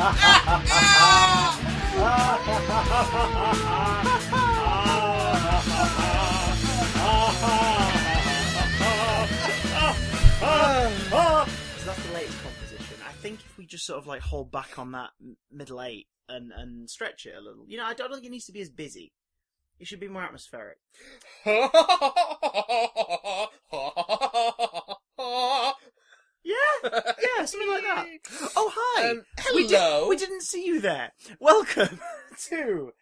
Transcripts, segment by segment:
That's the latest composition. I think if we just sort of like hold back on that middle eight and stretch it a little, you know, I don't think it needs to be as busy. It should be more atmospheric. Yeah, something like that. Oh, hi. Hello. We didn't see you there. Welcome to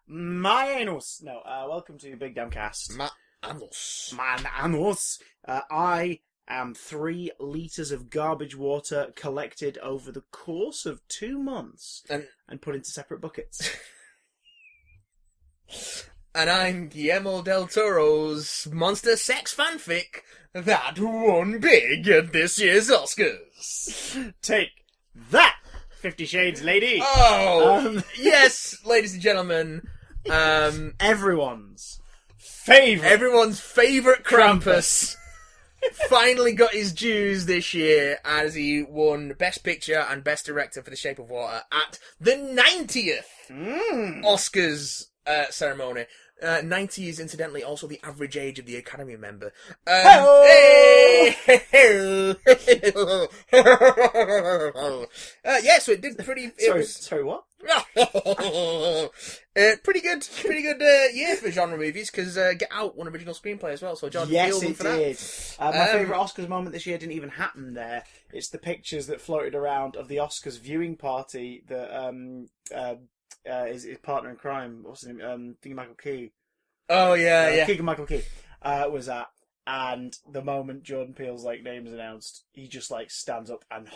my anus. No, welcome to Big Damn Cast. My anus. Man anus. I am 3 litres of garbage water collected over the course of 2 months and put into separate buckets. And I'm Guillermo del Toro's monster sex fanfic that won big at this year's Oscars. Take that, 50 Shades lady. Oh, yes, ladies and gentlemen. Everyone's favourite Krampus finally got his dues this year as he won Best Picture and Best Director for The Shape of Water at the 90th Oscars ceremony. 90 is incidentally also the average age of the Academy member. Yeah, so it did pretty. Sorry, what? Pretty good year for genre movies because Get Out won original screenplay as well. So John, yes, it for did. That. My favourite Oscars moment this year didn't even happen there. It's the pictures that floated around of the Oscars viewing party that his partner in crime, what's his name? Michael Key. Oh yeah. Keegan-Michael Key was at, and the moment Jordan Peele's like name's announced, he just like stands up and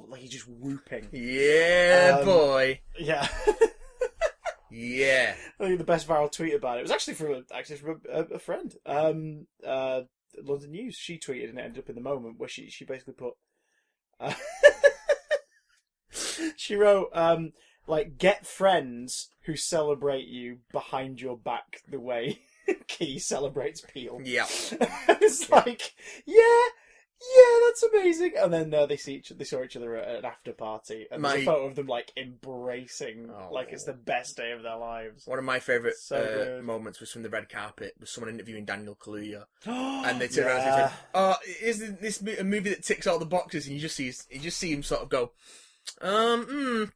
like he's just whooping. Yeah, boy. Yeah. Yeah. I think the best viral tweet about it was actually from a friend. London News. She tweeted and it ended up in the moment where she basically put. She wrote. Like, get friends who celebrate you behind your back the way Key celebrates Peel. Yeah. It's like, yeah, that's amazing. And then they saw each other at an after party, and there's a photo of them like embracing, like it's the best day of their lives. One of my favourite moments was from the red carpet, was someone interviewing Daniel Kaluuya, and they turned around and said, "Oh, isn't this a movie that ticks all the boxes?" And you just see him sort of go. And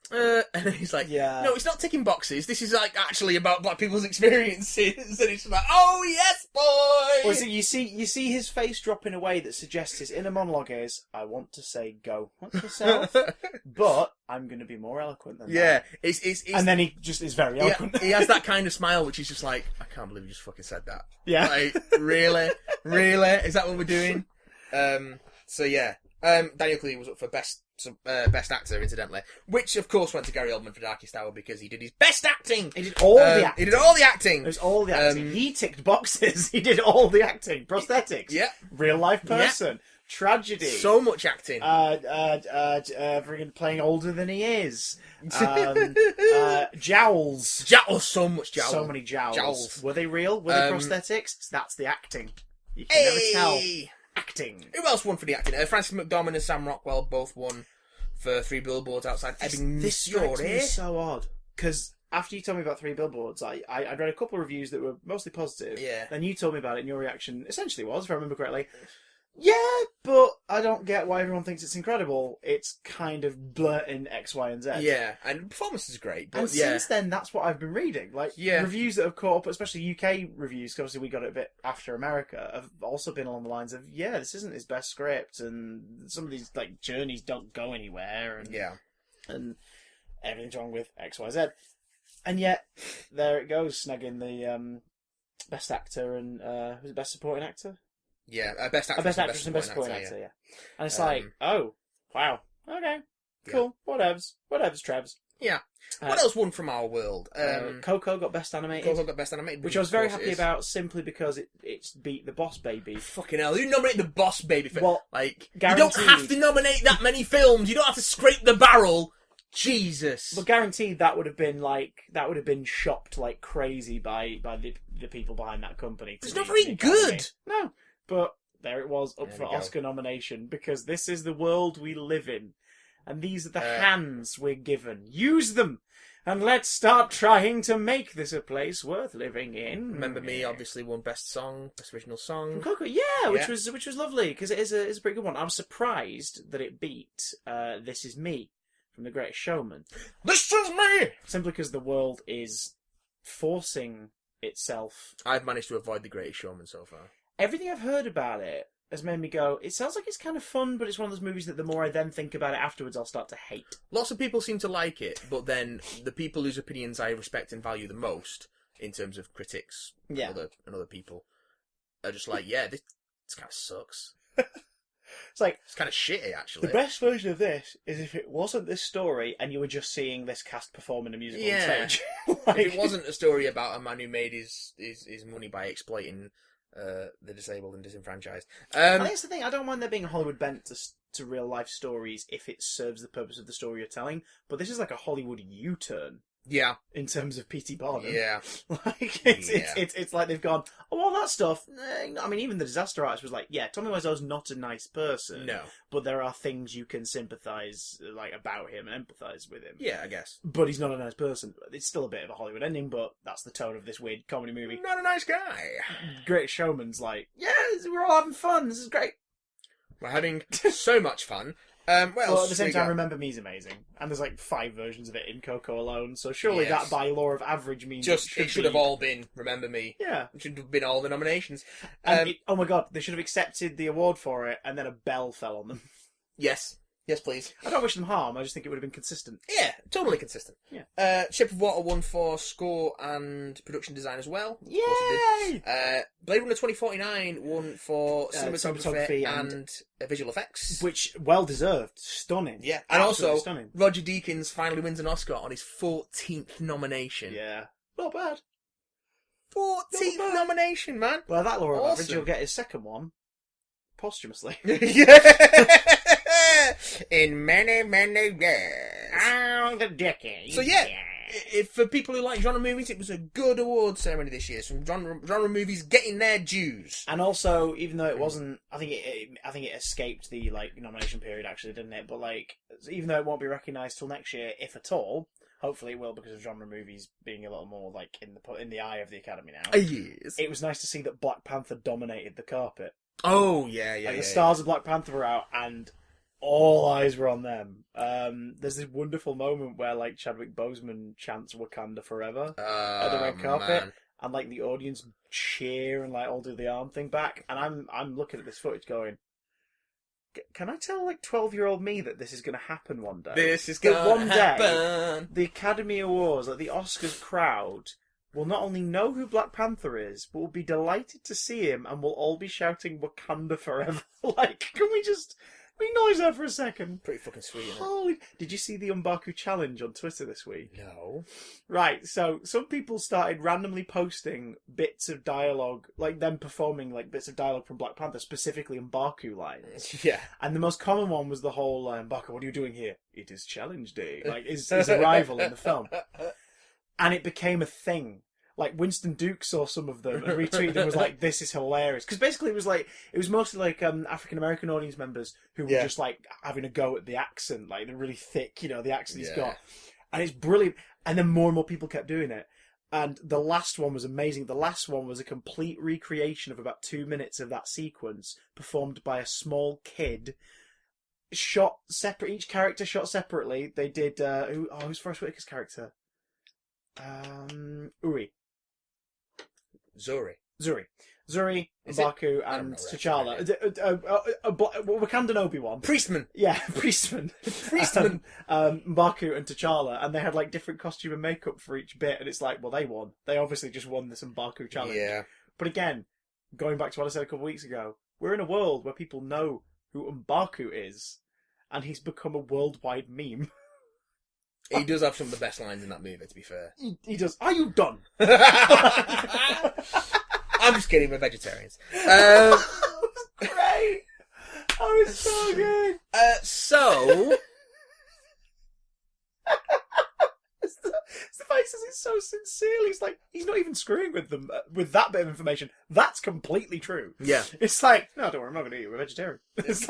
he's like, no, it's not ticking boxes. This is like actually about black people's experiences, and it's like, oh yes, boy. Well, so you see his face drop in a way that suggests his inner monologue is, I want to say go once yourself, but I'm going to be more eloquent than that. It's and then he just is very eloquent. He has that kind of smile, which is just like, I can't believe you just fucking said that. Yeah, like really, is that what we're doing? So yeah, Daniel Kaluuya was up for best actor, incidentally, which of course went to Gary Oldman for Darkest Hour because he did his best acting. He did all the acting. He did all the acting. It was all the acting. He ticked boxes. He did all the acting. Prosthetics. Yeah. Real life person. Yeah. Tragedy. So much acting. Friggin' playing older than he is. Jowls. So much jowls. So many jowls. Were they real? Were they prosthetics? That's the acting. You can never tell. Acting. Who else won for the acting? Francis McDormand and Sam Rockwell both won for 3 Billboards Outside Ebbing, This strikes me so odd, because after you told me about 3 Billboards, I read a couple of reviews that were mostly positive. Yeah. Then you told me about it, and your reaction essentially was, if I remember correctly, yeah, but I don't get why everyone thinks it's incredible. It's kind of blurting X, Y, and Z. Yeah, and the performance is great. But and since then, that's what I've been reading. Like, reviews that have caught up, especially UK reviews, because obviously we got it a bit after America, have also been along the lines of, this isn't his best script, and some of these like journeys don't go anywhere, and everything's wrong with X, Y, Z. And yet, there it goes, snagging the best actor and was it best supporting actor? Yeah, best actress and best supporting actor, yeah. And it's like, oh, wow, okay, cool, whatevs, Trevs. Yeah. What else won from our world? Coco got best animated. Which I was very happy about, simply because it's beat The Boss Baby. Fucking hell, who nominated The Boss Baby for? Well, like, you don't have to nominate that many films. You don't have to scrape the barrel. Jesus. But guaranteed that would have been shopped like crazy by the people behind that company. It's not very good. No. But there it was, up for Oscar nomination, because this is the world we live in. And these are the hands we're given. Use them! And let's start trying to make this a place worth living in. Remember Me obviously won Best Original Song. From Coco, yeah, which was lovely, because it is a pretty good one. I'm surprised that it beat This Is Me from The Greatest Showman. This is me! Simply because the world is forcing itself. I've managed to avoid The Greatest Showman so far. Everything I've heard about it has made me go, it sounds like it's kind of fun, but it's one of those movies that the more I then think about it afterwards, I'll start to hate. Lots of people seem to like it, but then the people whose opinions I respect and value the most, in terms of critics and other people, are just like, yeah, this kind of sucks. It's kind of shitty, actually. The best version of this is if it wasn't this story and you were just seeing this cast perform in a musical on stage. If it wasn't a story about a man who made his money by exploiting the disabled and disenfranchised. I think that's the thing. I don't mind there being a Hollywood bent to real life stories if it serves the purpose of the story you're telling. But this is like a Hollywood U-turn. Yeah. In terms of P.T. Barnum. Yeah. It's like they've gone, oh, all that stuff. I mean, even the disaster artist was like, yeah, Tommy Wiseau's not a nice person. No. But there are things you can sympathise about him and empathise with him. Yeah, I guess. But he's not a nice person. It's still a bit of a Hollywood ending, but that's the tone of this weird comedy movie. Not a nice guy. Great Showman's like, yeah, we're all having fun. This is great. We're having so much fun. Well, at the same time, Remember Me's amazing, and there's like 5 versions of it in Coco alone. So surely that, by law of average, means it should have all been Remember Me. Yeah, it should have been all the nominations. Oh my god, they should have accepted the award for it, and then a bell fell on them. Yes, please. I don't wish them harm. I just think it would have been consistent. Yeah, totally consistent. Yeah. Shape of Water won for score and production design as well. Yay! Blade Runner 2049 won for cinematography and visual effects, which well deserved, stunning. Yeah, and also stunning. Roger Deakins finally wins an Oscar on his 14th nomination. Yeah, not bad. 14th nomination, man. Well, that law of average, he'll get his second one posthumously. In many, many years. The decade. So yeah, for people who like genre movies, it was a good award ceremony this year. Some genre movies getting their dues. And also, even though it wasn't, I think it escaped the nomination period actually, didn't it? But even though it won't be recognised till next year, if at all, hopefully it will because of genre movies being a little more in the eye of the Academy now. Yes. It was nice to see that Black Panther dominated the carpet. Oh yeah. The stars of Black Panther were out and all eyes were on them. There's this wonderful moment where Chadwick Boseman chants Wakanda Forever at the red carpet, and the audience cheer and all do the arm thing back. And I'm looking at this footage going, can I tell 12-year-old me that this is going to happen one day? This is going to happen. Day, the Academy Awards, the Oscars crowd, will not only know who Black Panther is, but will be delighted to see him, and will all be shouting Wakanda Forever. Can we just acknowledge that for a second? Pretty fucking sweet, isn't it? Did you see the M'Baku challenge on Twitter this week? No. Right, so some people started randomly posting bits of dialogue, them performing bits of dialogue from Black Panther, specifically M'Baku lines. Yeah. And the most common one was the whole, M'Baku, what are you doing here? It is challenge day. His arrival in the film. And it became a thing. Winston Duke saw some of them and retweeted and was like, this is hilarious. Because basically it was mostly African-American audience members who were just having a go at the accent, the really thick, the accent he's got. And it's brilliant. And then more and more people kept doing it. And the last one was amazing. The last one was a complete recreation of about 2 minutes of that sequence performed by a small kid. Shot separate, each character shot separately. They did, who's Forrest Whitaker's character? Uri. Zuri, M'Baku, and T'Challa. Wakandan Obi-Wan. Priestman. Yeah, Priestman. M'Baku and T'Challa, and they had different costume and makeup for each bit, and it's they won. They obviously just won this M'Baku challenge. Yeah. But again, going back to what I said a couple of weeks ago, we're in a world where people know who M'Baku is, and he's become a worldwide meme. He does have some of the best lines in that movie, to be fair. He does. Are you done? I'm just kidding, we're vegetarians. That was great. That was so good. It's the fact that he's so sincerely. It's he's not even screwing with them with that bit of information. That's completely true. Yeah. It's no, don't worry, I'm not going to eat. We're vegetarian. It's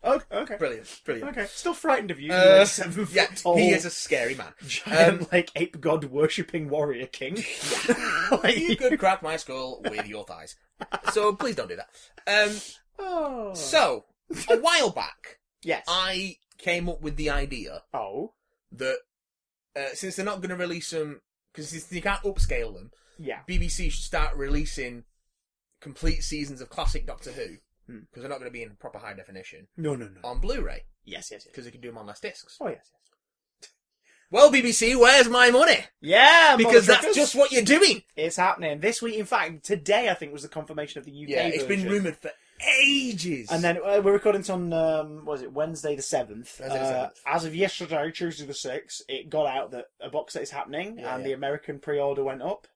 Oh, okay. Brilliant. Okay. Still frightened of you. You're like 7 foot tall. He is a scary man. Giant, ape god worshipping warrior king. You could crack my skull with your thighs. So please don't do that. So, a while back, yes, I came up with the idea that since they're not going to release them, because you can't upscale them, BBC should start releasing complete seasons of classic Doctor Who, because they're not going to be in proper high definition. No. On Blu-ray. Yes. Because they can do them on less discs. Oh, yes. Well, BBC, where's my money? Yeah, because that's just what you're doing. It's happening. This week, in fact, today, I think, was the confirmation of the UK version. It's been rumoured for ages. And then we're recording it on, Wednesday the 7th. As of yesterday, Tuesday the 6th, it got out that a box set is happening, and the American pre-order went up.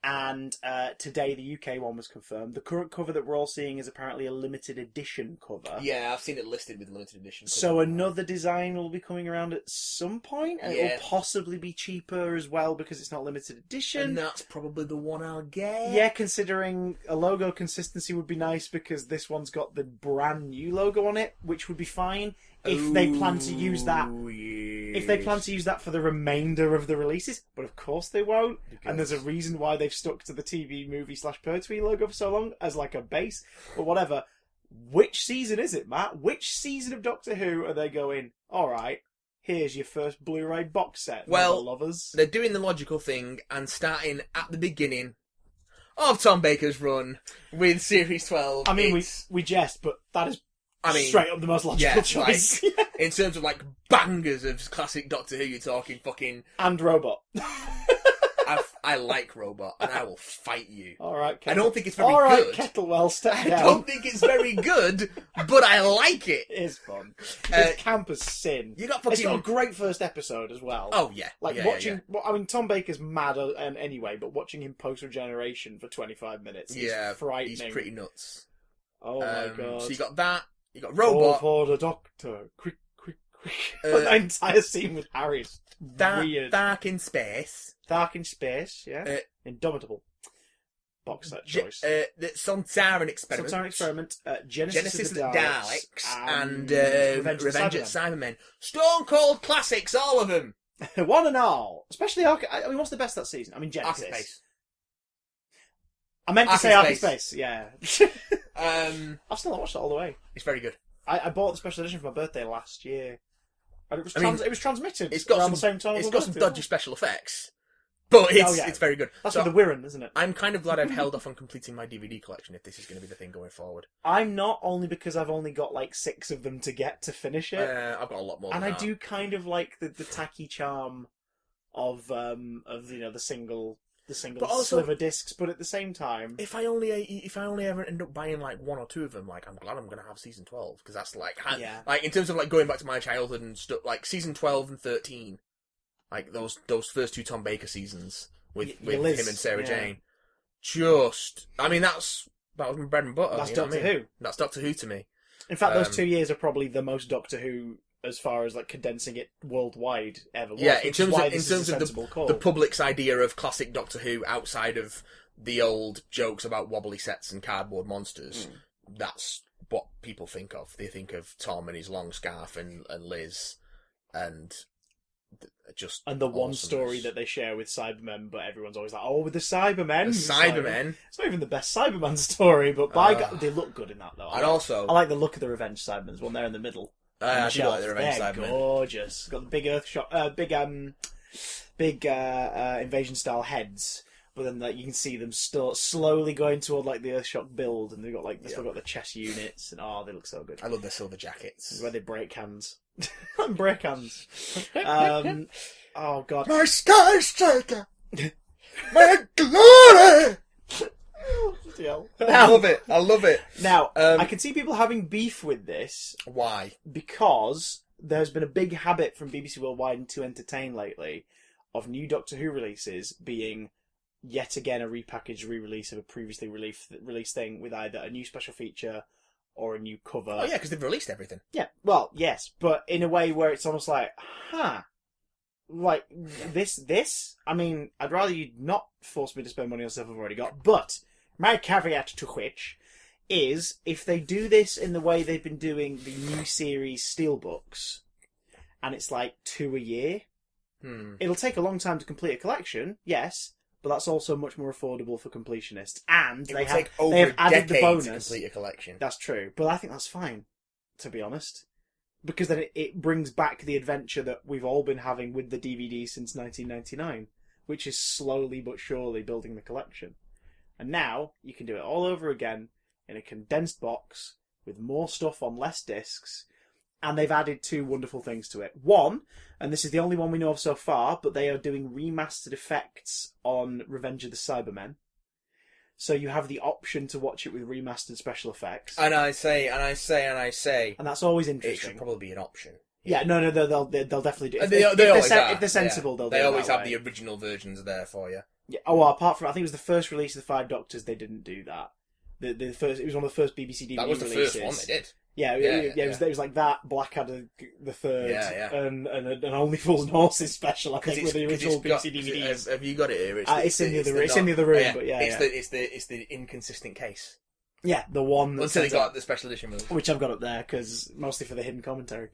And today the UK one was confirmed. The current cover that we're all seeing is apparently a limited edition cover. Yeah, I've seen it listed with limited edition cover. So another design will be coming around at some point. And it will possibly be cheaper as well because it's not limited edition. And that's probably the one I'll get. Yeah, considering a logo consistency would be nice because this one's got the brand new logo on it, which would be fine if they plan to use that. If they plan to use that for the remainder of the releases, but of course they won't. And there's a reason why they've stuck to the TV movie / Pertwee logo for so long as like a base. But whatever. Which season is it, Matt? Which season of Doctor Who are they going, alright, here's your first Blu-ray box set, lovers? They're doing the logical thing and starting at the beginning of Tom Baker's run with Series 12. I mean, we jest, but that is straight up the most logical choice. In terms of bangers of classic Doctor Who, you're talking fucking... And Robot. I like Robot, and I will fight you. Alright, I don't think it's very good. good. Kettlewell, step down. I don't think it's very good, but I like it. It is fun. It's camp as sin. It's got a great first episode as well. Oh, yeah. Watching... Yeah. I mean, Tom Baker's mad anyway, but watching him post-regeneration for 25 minutes is frightening. He's pretty nuts. Oh, my God. So you got that. You got Robot. For the Doctor. Quick. The entire scene with Harry's weird. Dark in Space. Dark in Space, yeah. Indomitable. Box set choice. The Sontaran Experiment. Genesis of the Daleks. And Revenge of the Cybermen. Stone Cold classics, all of them. One and all. Especially what's the best that season? I mean, Genesis. Ark in Space. I meant to say Ark in Space, yeah. I've still not watched it all the way. It's very good. I bought the special edition for my birthday last year. And it was transmitted around the same time. It's got some dodgy special effects. But it's very good. That's with the Wirren, isn't it? I'm kind of glad I've held off on completing my DVD collection if this is going to be the thing going forward. I'm not, only because I've only got 6 of them to get to finish it. I've got a lot more than that. I do kind of like the tacky charm of the single sliver discs, but at the same time, if I only ever end up buying 1 or 2 of them, I'm glad I'm going to have season 12 because that's in terms of going back to my childhood and stuff, season 12 and 13, those first 2 Tom Baker seasons with Liz, him and Sarah Jane. That was my bread and butter. That's Doctor Who. That's Doctor Who to me. In fact, those 2 years are probably the most Doctor Who as far as condensing it worldwide ever was. Yeah, in terms of the public's idea of classic Doctor Who outside of the old jokes about wobbly sets and cardboard monsters, that's what people think of. They think of Tom and his long scarf and Liz and the one story that they share with Cybermen, but everyone's always like, oh, with the Cybermen. It's not even the best Cyberman story, but by God, they look good in that though. I like the look of the Revenge Cybermen when they're in the middle. I do like the Revenge Cybermen. They're gorgeous. Got the big Earth shot, big invasion style heads, but then you can see them still slowly going toward the Earthshock build, and they've got they've still got the chest units, and they look so good. I love their silver jackets where they break hands. Break hands. Oh God, my Sky Striker, my glory. I love it. Now, I can see people having beef with this. Why? Because there's been a big habit from BBC Worldwide and To Entertain lately of new Doctor Who releases being yet again a repackaged re-release of a previously released thing with either a new special feature or a new cover. Oh yeah, because they've released everything. Yeah, well, yes, but in a way where it's almost this. I mean, I'd rather you not force me to spend money on stuff I've already got, but my caveat to which is if they do this in the way they've been doing the new series Steelbooks, and it's like 2 a year, it'll take a long time to complete a collection, yes, but that's also much more affordable for completionists. And they have added the bonus to complete a collection. That's true, but I think that's fine, to be honest. Because then it brings back the adventure that we've all been having with the DVD since 1999, which is slowly but surely building the collection. And now you can do it all over again in a condensed box with more stuff on less discs, and they've added 2 wonderful things to it. One, and this is the only one we know of so far, but they are doing remastered effects on Revenge of the Cybermen. So you have the option to watch it with remastered special effects. And I say. And that's always interesting. It should probably be an option. Yeah, no, they'll definitely do it. If they're sensible, they'll do it. They always have the original versions there for you. Yeah. Oh, well, apart from, I think it was the first release of the Five Doctors, they didn't do that. The first, it was one of the first BBC DVD releases. That was the first one they did. It was like that, Blackadder the Third, and an Only Fools and Horses special. I think with the original BBC DVDs. Have you got it here? It's in the other room. But it's the inconsistent case. Yeah, the one that until they got the special edition version, which I've got up there because mostly for the hidden commentary.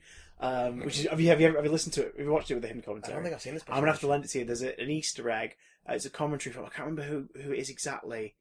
Which is have you listened to it? Have you watched it with the hidden commentary? I don't think I've seen this. I'm gonna have to lend it to you. There's an Easter egg. It's a commentary from, I can't remember who it is exactly,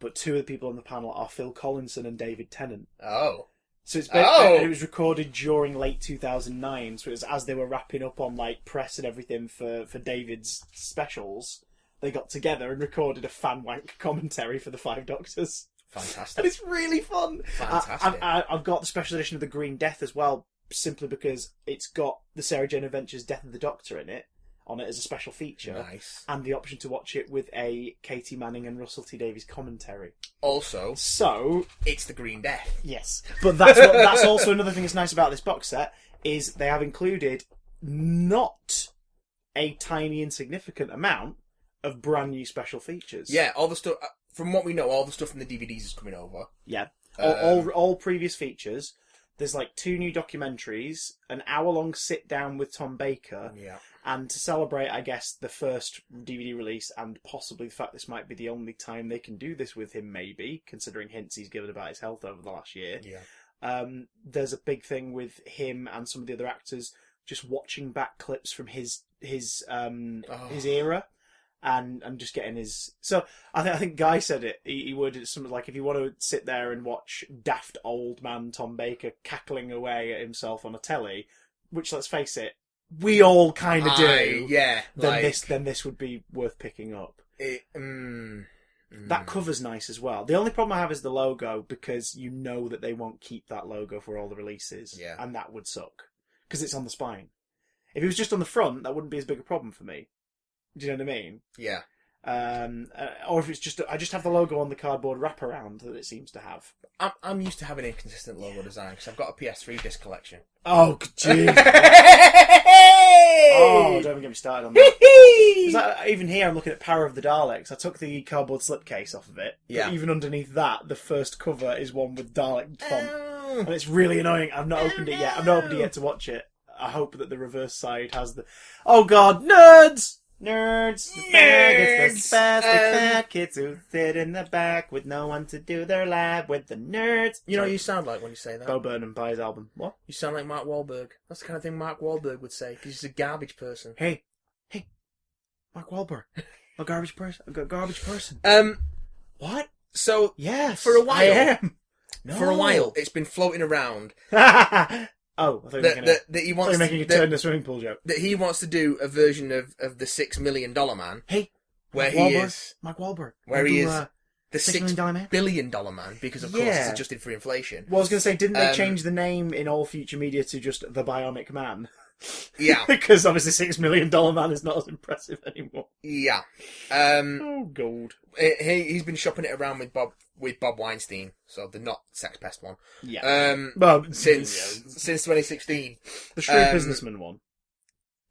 but 2 of the people on the panel are Phil Collinson and David Tennant. Oh. So it was recorded during late 2009, so it was as they were wrapping up on like press and everything for David's specials, they got together and recorded a fan wank commentary for the Five Doctors. Fantastic. And it's really fun. Fantastic. I've got the special edition of The Green Death as well, simply because it's got the Sarah Jane Adventures Death of the Doctor on it as a special feature. Nice. And the option to watch it with a Katie Manning and Russell T Davies commentary. Also, so it's The Green Death. Yes. But that's also another thing that's nice about this box set, is they have included not a tiny insignificant amount of brand new special features. Yeah, all the stuff, from what we know, all the stuff from the DVDs is coming over. Yeah. All previous features. There's like 2 new documentaries, an hour-long sit-down with Tom Baker, and to celebrate, I guess, the first DVD release, and possibly the fact this might be the only time they can do this with him, maybe, considering hints he's given about his health over the last year. Yeah. There's a big thing with him and some of the other actors just watching back clips from his era. And just getting his... So, I think Guy said it. He worded it something like, if you want to sit there and watch daft old man Tom Baker cackling away at himself on a telly, which, let's face it, we all kind of do. Yeah. Then this would be worth picking up. That cover's nice as well. The only problem I have is the logo, because you know that they won't keep that logo for all the releases. Yeah. And that would suck. Because it's on the spine. If it was just on the front, that wouldn't be as big a problem for me. Do you know what I mean? Yeah. Or if it's just... I just have the logo on the cardboard wraparound that it seems to have. I'm used to having inconsistent logo design, because I've got a PS3 disc collection. Oh, jeez. Oh, don't even get me started on that. Even here, I'm looking at Power of the Daleks. I took the cardboard slipcase off of it. Yeah. But even underneath that, the first cover is one with Dalek font. And it's really annoying. I've not opened it yet. I've not opened it yet to watch it. I hope that the reverse side has the... Oh, God, nerds! Nerds! The faggots, the spastic fat kids who sit in the back with no one to do their lab with the nerds. You know what you sound like when you say that? Bo Burnham buys his album. What? You sound like Mark Wahlberg. That's the kind of thing Mark Wahlberg would say, because he's a garbage person. Hey, Mark Wahlberg. A garbage person. What? So, yes, for a while... I am. No. For a while, it's been floating around... Oh, I thought you were making a turn the swimming pool joke. That he wants to do a version of the $6 Million Man. Hey, where Mark Wahlberg. Where he is the $6 billion man, because of course it's adjusted for inflation. Well, I was going to say, didn't they change the name in all future media to just the Bionic Man? Yeah. Because obviously $6 Million Man is not as impressive anymore. Yeah. Oh, gold. He's been shopping it around with Bob Weinstein, so the not sex pest one. Yeah. Since 2016. The shrewd businessman one.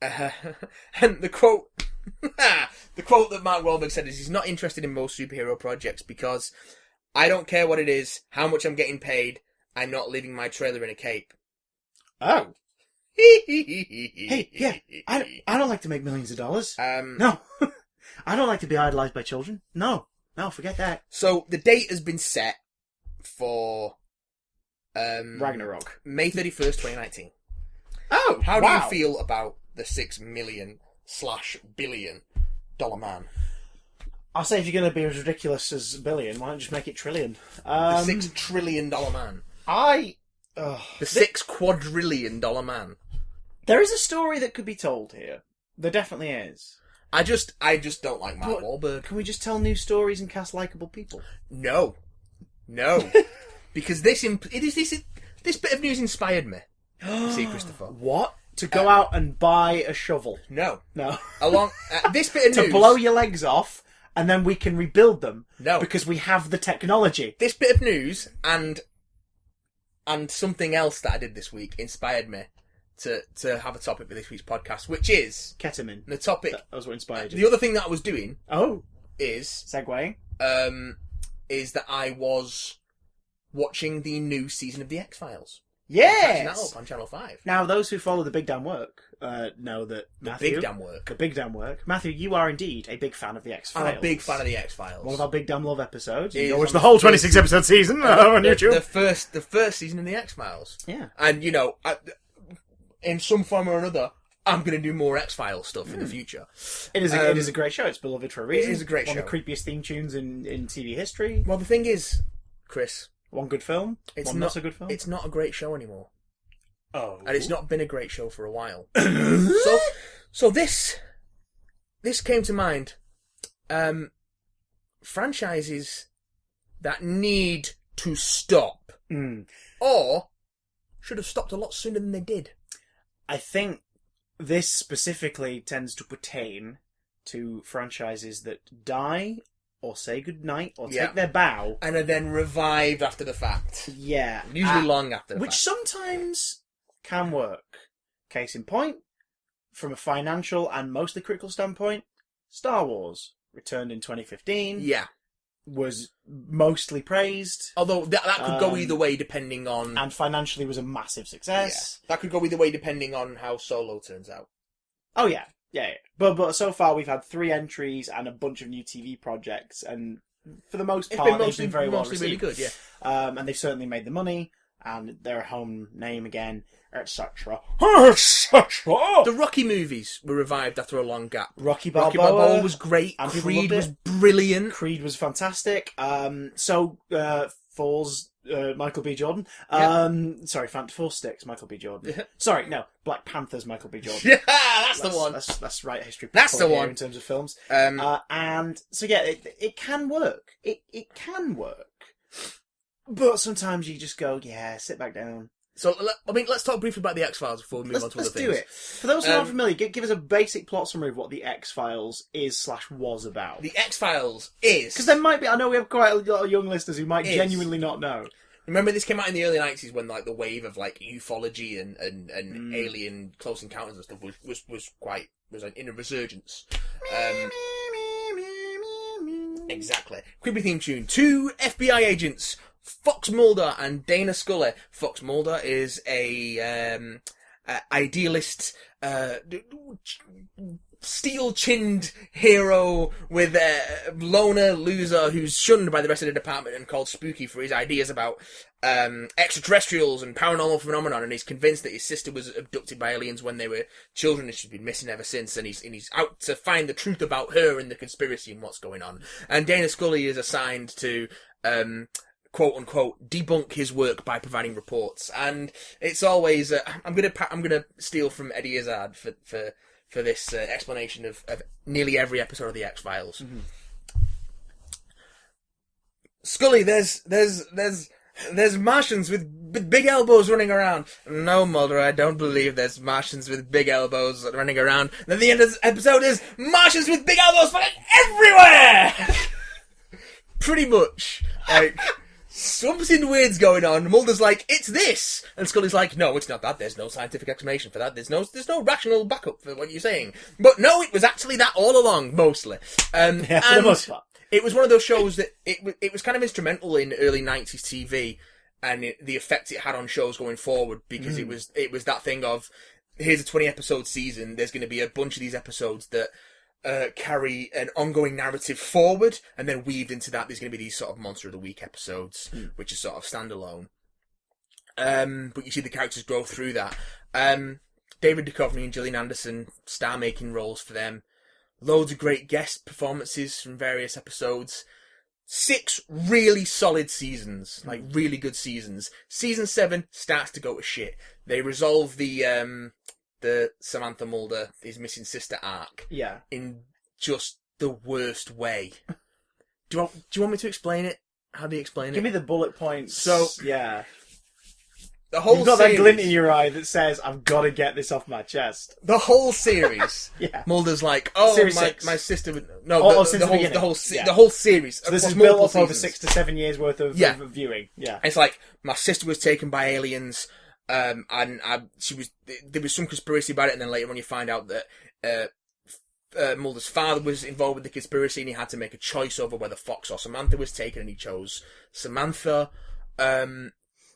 And the quote that Mark Wahlberg said is, he's not interested in most superhero projects because I don't care what it is, how much I'm getting paid, I'm not leaving my trailer in a cape. Oh. Hey, yeah, I don't like to make millions of dollars. No. I don't like to be idolized by children. No, forget that. So the date has been set for Ragnarok. May 31st, 2019. Oh, How do you feel about the $6 million/billion man? I'll say if you're going to be as ridiculous as a billion, why don't you just make it trillion? The $6 trillion man. The $6 quadrillion man. There is a story that could be told here. There definitely is. I just don't like Mark Wahlberg. Can we just tell new stories and cast likeable people? No. Because this bit of news inspired me. See, Christopher. What? To go out and buy a shovel? No. Along this bit of news to blow your legs off, and then we can rebuild them. No, because we have the technology. This bit of news and something else that I did this week inspired me to have a topic for this week's podcast, which is ketamine. The topic that was what inspired you. The other thing that I was doing. Is segue. Is that I was watching the new season of the X-Files. Yes! Catching that up on Channel 5. Now, those who follow the Big Damn Work know that Matthew... The Big Damn Work. Matthew, you are indeed a big fan of the X-Files. I'm a big fan of the X-Files. One of our Big Damn Love episodes. You can watch the whole 26-episode season on YouTube. The first season of the X-Files. Yeah. And, in some form or another, I'm going to do more X-Files stuff in the future. It is a great show. It's beloved for a reason. It is a great show. One of the creepiest theme tunes in TV history. Well, the thing is, Chris... One good film. It's not a good film. It's not a great show anymore. Oh. And it's not been a great show for a while. so this came to mind. Franchises that need to stop. Or should have stopped a lot sooner than they did. I think this specifically tends to pertain to franchises that die or say goodnight, or take their bow. And are then revived after the fact. Yeah. Usually long after the fact. Which sometimes can work. Case in point, from a financial and mostly critical standpoint, Star Wars returned in 2015. Yeah. Was mostly praised. Although that could go either way depending on... And financially was a massive success. Yeah. That could go either way depending on how Solo turns out. Oh, yeah. Yeah. But so far we've had 3 entries and a bunch of new TV projects, and for the most part they've been very well received. Really good, yeah. And they've certainly made the money, and they're a home name again, etc. The Rocky movies were revived after a long gap. Rocky Balboa was great. And Creed was brilliant. Creed was fantastic. Falls Michael B. Jordan. Sorry, Four Sticks, Michael B. Jordan. Sorry, no, Black Panther's Michael B. Jordan. Yeah, that's the one. That's right history. That's the one in terms of films. And so yeah, it can work. It can work. But sometimes you just go, sit back down. So, let's talk briefly about the X-Files before we move on to other things. Let's do it. For those who aren't familiar, give us a basic plot summary of what the X-Files is/was about. The X-Files is... Because there might be... I know we have quite a lot of young listeners who might genuinely not know. Remember, this came out in the early 90s when, the wave of, ufology and alien close encounters and stuff was in a resurgence. Exactly. Creepy theme tune. 2 FBI agents... Fox Mulder and Dana Scully. Fox Mulder is a idealist, steel-chinned hero with a loner loser who's shunned by the rest of the department and called Spooky for his ideas about extraterrestrials and paranormal phenomenon, and he's convinced that his sister was abducted by aliens when they were children and she's been missing ever since, and he's out to find the truth about her and the conspiracy and what's going on. And Dana Scully is assigned to quote unquote debunk his work by providing reports, and it's always I'm gonna steal from Eddie Izzard for this explanation of nearly every episode of the X-Files. Mm-hmm. Scully, there's Martians with big elbows running around. No, Mulder, I don't believe there's Martians with big elbows running around. And then the end of the episode is Martians with big elbows fucking everywhere. Pretty much, something weird's going on. Mulder's like, it's this, and Scully's like, no, it's not that. There's no scientific explanation for that. There's no rational backup for what you're saying. But no, it was actually that all along, mostly. For the most part. It was one of those shows that it was kind of instrumental in early 90s TV and the effect it had on shows going forward, because it was that thing of, here's a 20 episode season. There's going to be a bunch of these episodes that carry an ongoing narrative forward, and then weaved into that there's going to be these sort of Monster of the Week episodes, which are sort of standalone. But you see the characters grow through that. David Duchovny and Gillian Anderson, star-making roles for them. Loads of great guest performances from various episodes. 6 really solid seasons, like really good seasons. Season 7 starts to go to shit. They resolve the Samantha Mulder, his missing sister arc, in just the worst way. Do you want me to explain it? How do you explain it? Give me the bullet points. So the whole You've got series, that glint in your eye that says, I've got to get this off my chest. The whole series, Mulder's like, my sister would... No, the whole series. So this is built up over 6 to 7 years worth of viewing. Yeah. It's like, my sister was taken by aliens, and there was some conspiracy about it, and then later on you find out that Mulder's father was involved with the conspiracy, and he had to make a choice over whether Fox or Samantha was taken, and he chose Samantha.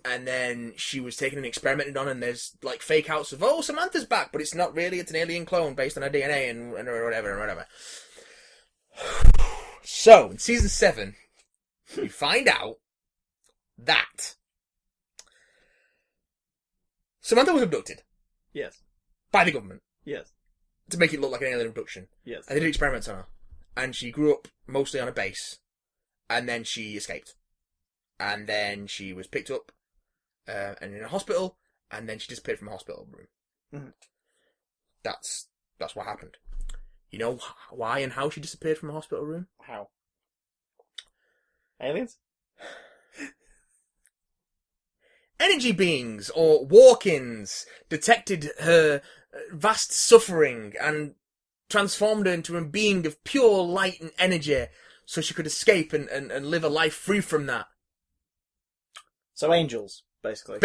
And then she was taken and experimented on, and there's like fake outs of, Samantha's back, but it's not really, it's an alien clone based on her DNA and whatever. So, in season 7, we find out that Samantha was abducted. Yes. By the government. Yes. To make it look like an alien abduction. Yes. And they did experiments on her. And she grew up mostly on a base. And then she escaped. And then she was picked up and in a hospital, and then she disappeared from a hospital room. Mm-hmm. That's what happened. You know why and how she disappeared from a hospital room? How? Aliens? Energy beings, or walk-ins, detected her vast suffering and transformed her into a being of pure light and energy, so she could escape and live a life free from that. So angels, basically.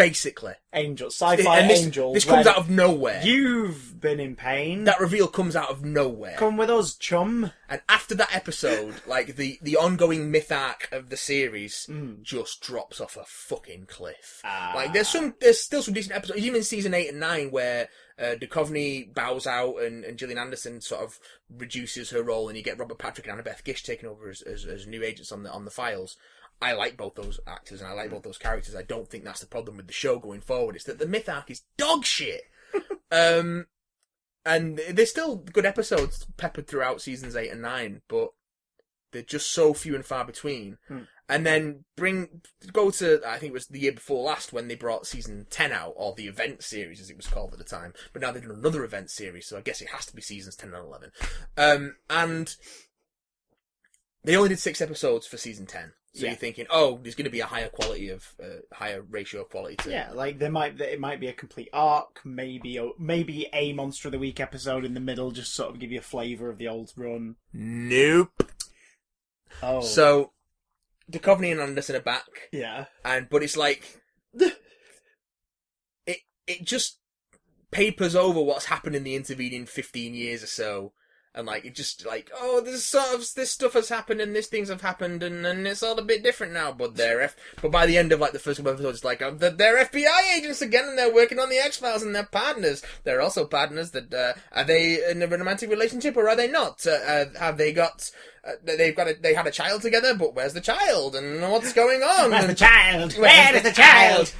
Angels. Sci-fi angels. This comes out of nowhere. You've been in pain. That reveal comes out of nowhere. Come with us, chum. And after that episode, like, the ongoing myth arc of the series just drops off a fucking cliff. Like, there's still some decent episodes, even in season 8 and 9, where Duchovny bows out and Gillian Anderson sort of reduces her role, and you get Robert Patrick and Annabeth Gish taking over as new agents on the files. I like both those actors and I like both those characters. I don't think that's the problem with the show going forward. It's that the myth arc is dog shit. And there's still good episodes peppered throughout seasons 8 and 9, but they're just so few and far between. And then go to, I think it was the year before last, when they brought season 10 out, or the event series as it was called at the time. But now they've done another event series, so I guess it has to be seasons 10 and 11. And they only did 6 episodes for season 10. So you're thinking, there's going to be a higher quality of, higher ratio of quality to... Yeah, like it might be a complete arc, maybe a Monster of the Week episode in the middle, just sort of give you a flavour of the old run. Nope. Oh. So, Duchovny and Anderson are back. Yeah. But it's like... it just papers over what's happened in the intervening 15 years or so. And like, it just like, this stuff has happened and these things have happened and it's all a bit different now. But but by the end of like the first couple of episodes, it's like, they're FBI agents again and they're working on the X-Files and they're partners. They're also partners that, are they in a romantic relationship or are they not? Have they got, they had a child together, but where's the child and what's going on? Where's the child? Where is the child?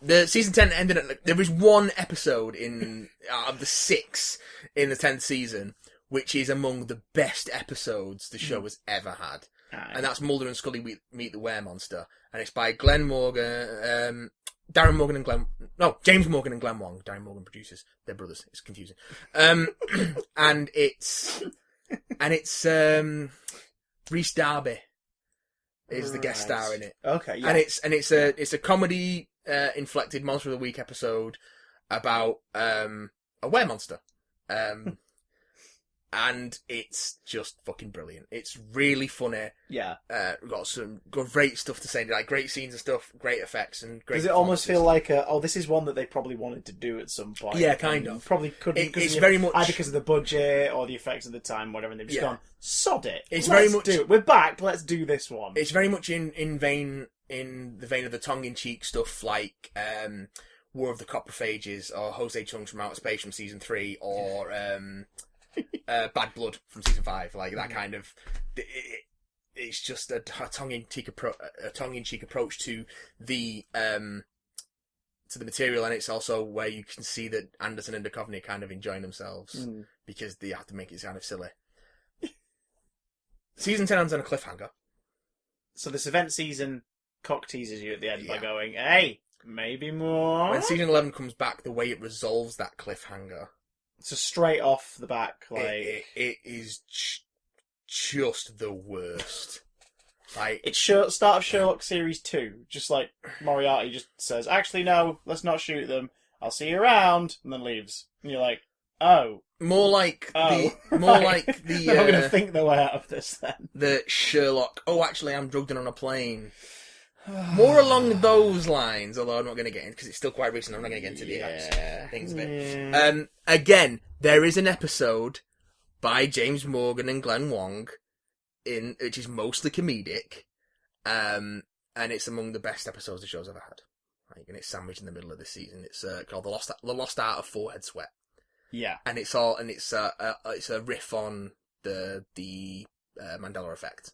The season 10 ended at, there was one episode out of the 6 in the 10th season, which is among the best episodes the show has ever had. And that's Mulder and Scully meet the Weremonster. And it's by James Morgan and Glenn Wong. Darren Morgan produces. They're brothers. It's confusing. And it's Rhys Darby is the guest star in it. Okay, yeah. And it's a comedy inflected Monster of the Week episode about a weremonster. And it's just fucking brilliant. It's really funny. Yeah. We've got some great stuff to say, like great scenes and stuff, great effects and great. Does it almost feel like this is one that they probably wanted to do at some point? Yeah, kind of. Probably couldn't. It's very much either because of the budget or the effects of the time, whatever. And they've just gone, sod it. It's very much. Do it. We're back. Let's do this one. It's very much in the vein of the tongue-in-cheek stuff, like War of the Coprophages or Jose Chung's from Outer Space from season 3, or Bad Blood from season 5, like that kind of. It's just a tongue-in-cheek approach to the material, and it's also where you can see that Anderson and Duchovny are kind of enjoying themselves because they have to make it kind of silly. Season 10 ends on a cliffhanger. So this event season cock teases you at the end by going, "Hey, maybe more." When season 11 comes back, the way it resolves that cliffhanger, so straight off the back, like it is just the worst. Like it's start of Sherlock series 2, just like Moriarty just says, "Actually, no, let's not shoot them. I'll see you around," and then leaves. And you're like, "Oh." More like the I'm going to think their way out of this then. The Sherlock, oh, actually, I'm drugged in on a plane. More along those lines, although I'm not going to get into, because it's still quite recent, I'm not going to get into the things of it. Again, there is an episode by James Morgan and Glenn Wong, which is mostly comedic, and it's among the best episodes the show's ever had. Like, and it's sandwiched in the middle of this season. It's called The Lost Art of Forehead Sweat. Yeah, and it's a riff on the Mandela Effect,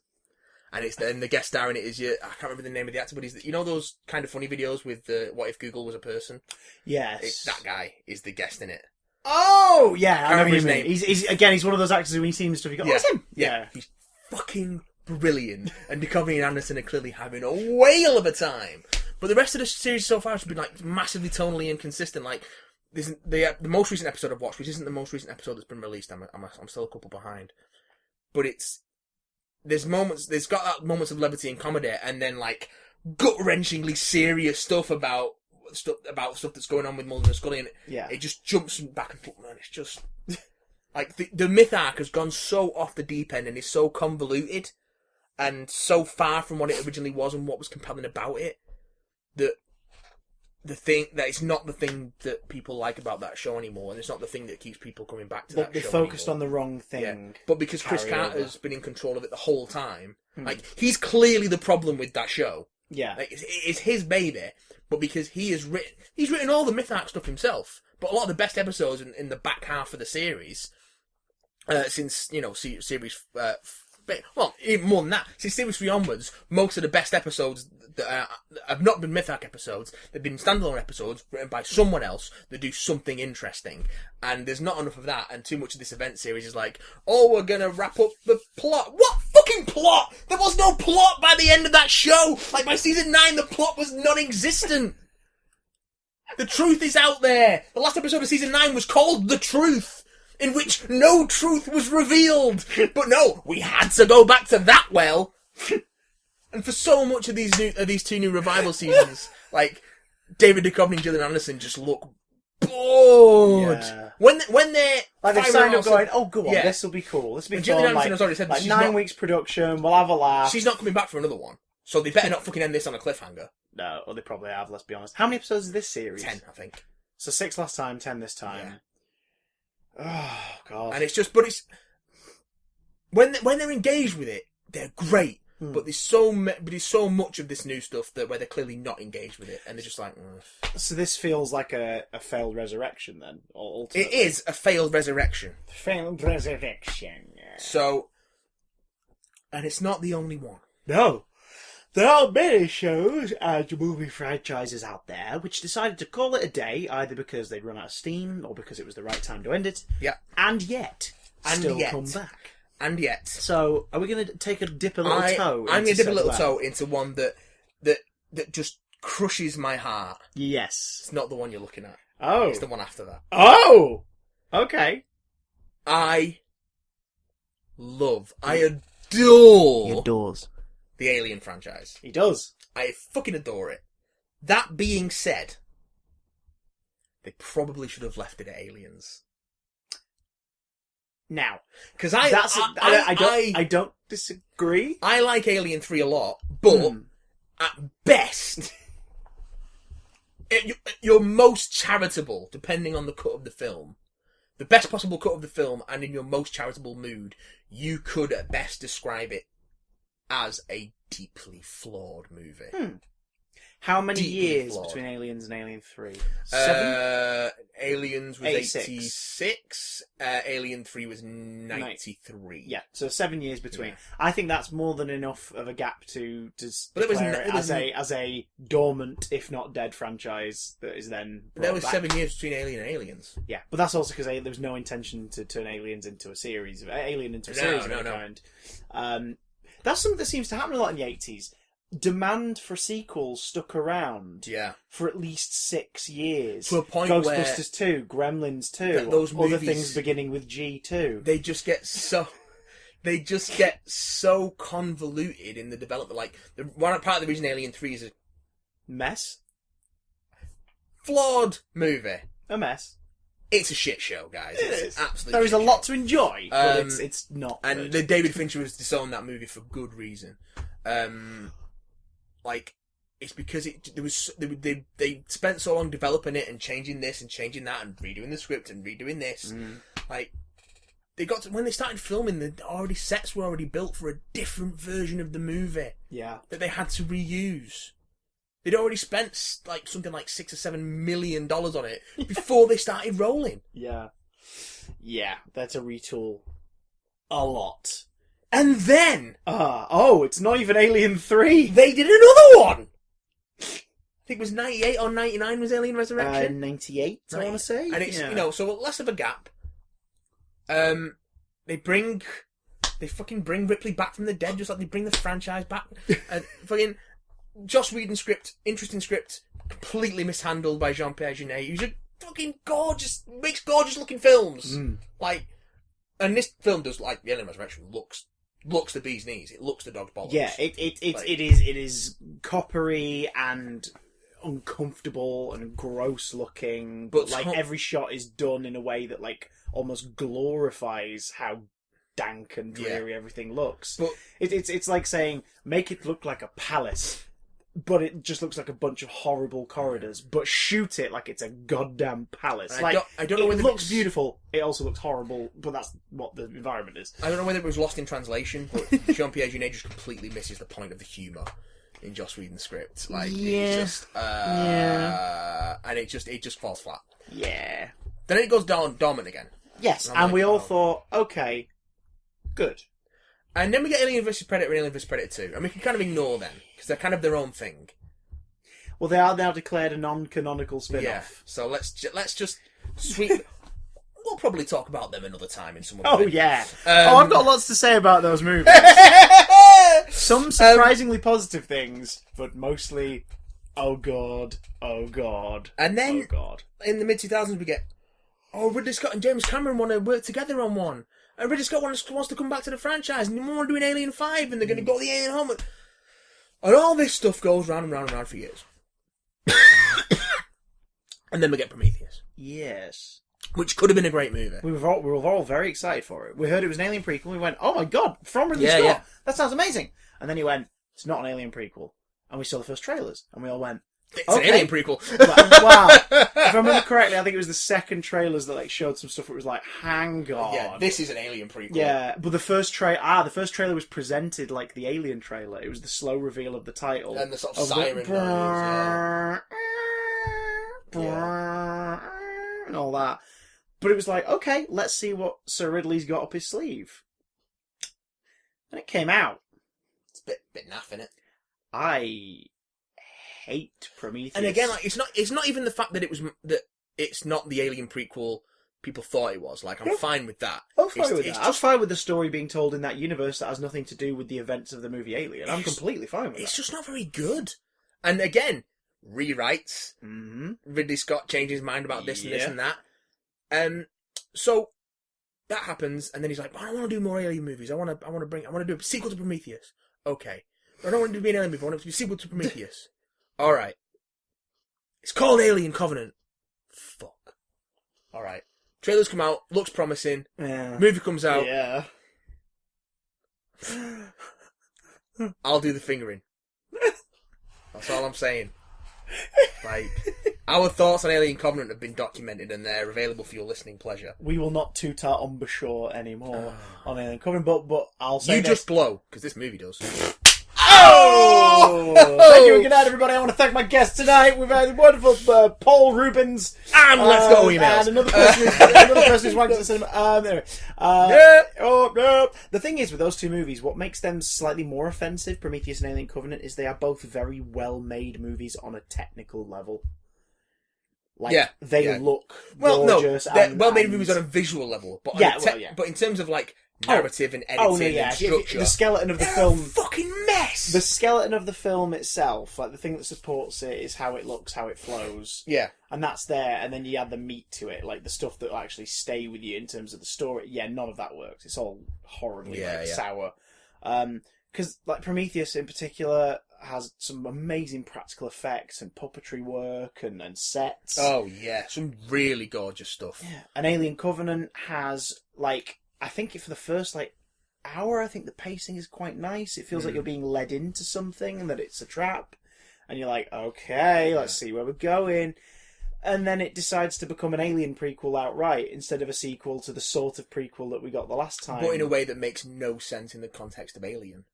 and the guest star in it is I can't remember the name of the actor, but he's those kind of funny videos with what if Google was a person. Yes, that guy is the guest in it. Oh yeah, I know his name. He's one of those actors who when he sees stuff you go, "Oh, it's him." Yeah, he's fucking brilliant, and Duchovny and Anderson are clearly having a whale of a time. But the rest of the series so far has been like massively tonally inconsistent. Like. The most recent episode I've watched, which isn't the most recent episode that's been released, I'm still a couple behind. But there's got that moments of levity and comedy, and then like gut-wrenchingly serious stuff about stuff that's going on with Mulder and Scully, and it just jumps back and forth, man. It's just like the myth arc has gone so off the deep end and is so convoluted and so far from what it originally was and what was compelling about it that. It's not the thing that people like about that show anymore, and it's not the thing that keeps people coming back to that show. They focused on the wrong thing. Yeah. But because Chris Carter's been in control of it the whole time, like he's clearly the problem with that show. Yeah, like it's his baby, but because he's written all the myth arc stuff himself. But a lot of the best episodes in the back half of the series, since series. Well, even more than that, since Series 3 onwards, most of the best episodes that have not been myth arc episodes, they've been standalone episodes written by someone else that do something interesting. And there's not enough of that, and too much of this event series is like, oh, we're gonna wrap up the plot. What fucking plot? There was no plot by the end of that show! Like, by season 9, the plot was non-existent! The truth is out there! The last episode of season 9 was called The Truth! In which no truth was revealed. But no, we had to go back to that well. And for so much of these two new revival seasons, like David Duchovny and Gillian Anderson just look bored. Yeah. When they're like they've signed up going, oh go on, this will be cool. This will be fun. Gillian Anderson has already said like 9 weeks production, we'll have a laugh. She's not coming back for another one, so they better not fucking end this on a cliffhanger. No, or they probably have. Let's be honest. How many episodes is this series? 10, I think. So 6 last time, 10 this time. Yeah. Oh god! And it's just, but it's when they're engaged with it, they're great. But there's so much of this new stuff where they're clearly not engaged with it, and they're just like. So this feels like a failed resurrection, then. Ultimately. It is a failed resurrection. Failed resurrection. So, and it's not the only one. No. There are many shows and movie franchises out there which decided to call it a day, either because they'd run out of steam or because it was the right time to end it. Yeah. And yet, still come back. And yet. So, are we going to take a dip a little toe? I'm going to dip a little toe into one that just crushes my heart. Yes. It's not the one you're looking at. Oh. It's the one after that. Oh! Okay. I adore... He adores. The Alien franchise. He does. I fucking adore it. That being said, they probably should have left it at Aliens. Now, because I don't disagree. I like Alien 3 a lot, but at best, you're most charitable, depending on the cut of the film. The best possible cut of the film, and in your most charitable mood, you could at best describe it as a deeply flawed movie. How many deeply years flawed. between Aliens and Alien 3? 7? Aliens was 86. 86. Alien 3 was 93. Yeah, so 7 years between. Yeah. I think that's more than enough of a gap to But declare it as a dormant, if not dead, franchise that is then brought There was back. 7 years between Alien and Aliens. Yeah, but that's also because there was no intention to turn Aliens into a series of Alien into a series of any kind. That's something that seems to happen a lot in the 80s. Demand for sequels stuck around for at least 6 years. To a point Ghostbusters 2, Gremlins 2, those movies, other things beginning with G2. They just get so convoluted in the development. Like, one part of the reason Alien 3 is a mess. Flawed movie. A mess. It's a shit show, guys. It's absolutely. There is a lot to enjoy, but it's not. And good. David Fincher was disowned that movie for good reason. Like, it's because they spent so long developing it and changing this and changing that and redoing the script and redoing this. Like, they got to, when they started filming, sets were already built for a different version of the movie. Yeah, that they had to reuse. They'd already spent like something like $6 or $7 million on it before they started rolling. Yeah, that's a retool. A lot. And then... it's not even Alien 3. They did another one! I think it was 98 or 99 was Alien Resurrection. 98, I want to say. And it's, so less of a gap. They fucking bring Ripley back from the dead, just like they bring the franchise back. And fucking Joss Whedon script, interesting script, completely mishandled by Jean-Pierre Jeunet, who's a fucking makes gorgeous looking films. Like, and this film does, like, the Alien Resurrection looks the bee's knees. It looks the dog's bollocks. Yeah, it is coppery and uncomfortable and gross looking, but like every shot is done in a way that like almost glorifies how dank and dreary everything looks. But it's like saying make it look like a palace, but it just looks like a bunch of horrible corridors. But shoot it like it's a goddamn palace. I don't know whether it looks beautiful. It also looks horrible, but that's what the environment is. I don't know whether it was lost in translation, but Jean-Pierre Jeunet just completely misses the point of the humour in Joss Whedon's script. Like, it's just, and it just falls flat. Yeah. Then it goes dormant again. Yes, and we all thought, okay, good. And then we get Alien vs Predator and Alien vs Predator 2, and we can kind of ignore them because they're kind of their own thing. Well, they are now declared a non-canonical spin-off. Yeah. So let's just sweep. We'll probably talk about them another time in some other Oh, way. yeah. I've got lots to say about those movies. Some surprisingly positive things, but mostly, oh god. And then, oh god. In the mid-2000s, we get, Ridley Scott and James Cameron want to work together on one. And Ridley Scott wants to come back to the franchise, and they want to do an Alien 5, and they're going to go the Alien home. And all this stuff goes round and round and round for years. And then we get Prometheus. Yes. Which could have been a great movie. We were all very excited for it. We heard it was an Alien prequel. We went, oh my god, from Ridley Scott. Yeah. That sounds amazing. And then he went, it's not an Alien prequel. And we saw the first trailers. And we all went, it's an Alien prequel. Wow. If I remember correctly, I think it was the second trailers that showed some stuff where it was like, hang on. Yeah, this is an Alien prequel. Yeah, but the first trailer was presented like the Alien trailer. It was the slow reveal of the title. And the sort of siren noise, and all that. But it was like, okay, let's see what Sir Ridley's got up his sleeve. And it came out. It's a bit naff, innit? I hate Prometheus. And again, like, it's not even the fact that it's not the Alien prequel people thought it was. Like, I'm fine with that. I'm fine with that. I'm fine with the story being told in that universe that has nothing to do with the events of the movie Alien. I'm completely fine with that. It's just not very good. And again, rewrites. Mm-hmm. Ridley Scott changed his mind about this and this and that. So that happens, and then he's like, I don't want to do more Alien movies. I want to do a sequel to Prometheus. Okay. I don't want it to be an Alien movie. I want it to be a sequel to Prometheus. Alright. It's called Alien Covenant. Fuck. Alright. Trailers come out, looks promising. Yeah. Movie comes out. Yeah. I'll do the fingering. That's all I'm saying. Like, our thoughts on Alien Covenant have been documented and they're available for your listening pleasure. We will not toot our embouchure anymore on Alien Covenant, but I'll say you just blow, because this movie does. Oh! Thank you and good night, everybody. I want to thank my guests tonight. We've had wonderful Paul Rubens. And let's go emails. And another person who's wanked at the cinema. Anyway. The thing is, with those two movies, what makes them slightly more offensive, Prometheus and Alien Covenant, is they are both very well-made movies on a technical level. They look gorgeous. They're well-made movies on a visual level. But but in terms of, like, narrative and editing and structure, the skeleton of the film, a fucking mess. The skeleton of the film itself, like the thing that supports it, is how it looks, how it flows. Yeah, and that's there. And then you add the meat to it, like the stuff that will actually stay with you in terms of the story. Yeah, none of that works. It's all horribly sour. Because like Prometheus in particular has some amazing practical effects and puppetry work and sets. Oh yeah, some really gorgeous stuff. Yeah, and Alien Covenant has like. I think for the first hour, I think the pacing is quite nice. It feels like you're being led into something and that it's a trap. And you're like, okay, let's see where we're going. And then it decides to become an Alien prequel outright instead of a sequel to the sort of prequel that we got the last time. But in a way that makes no sense in the context of Alien.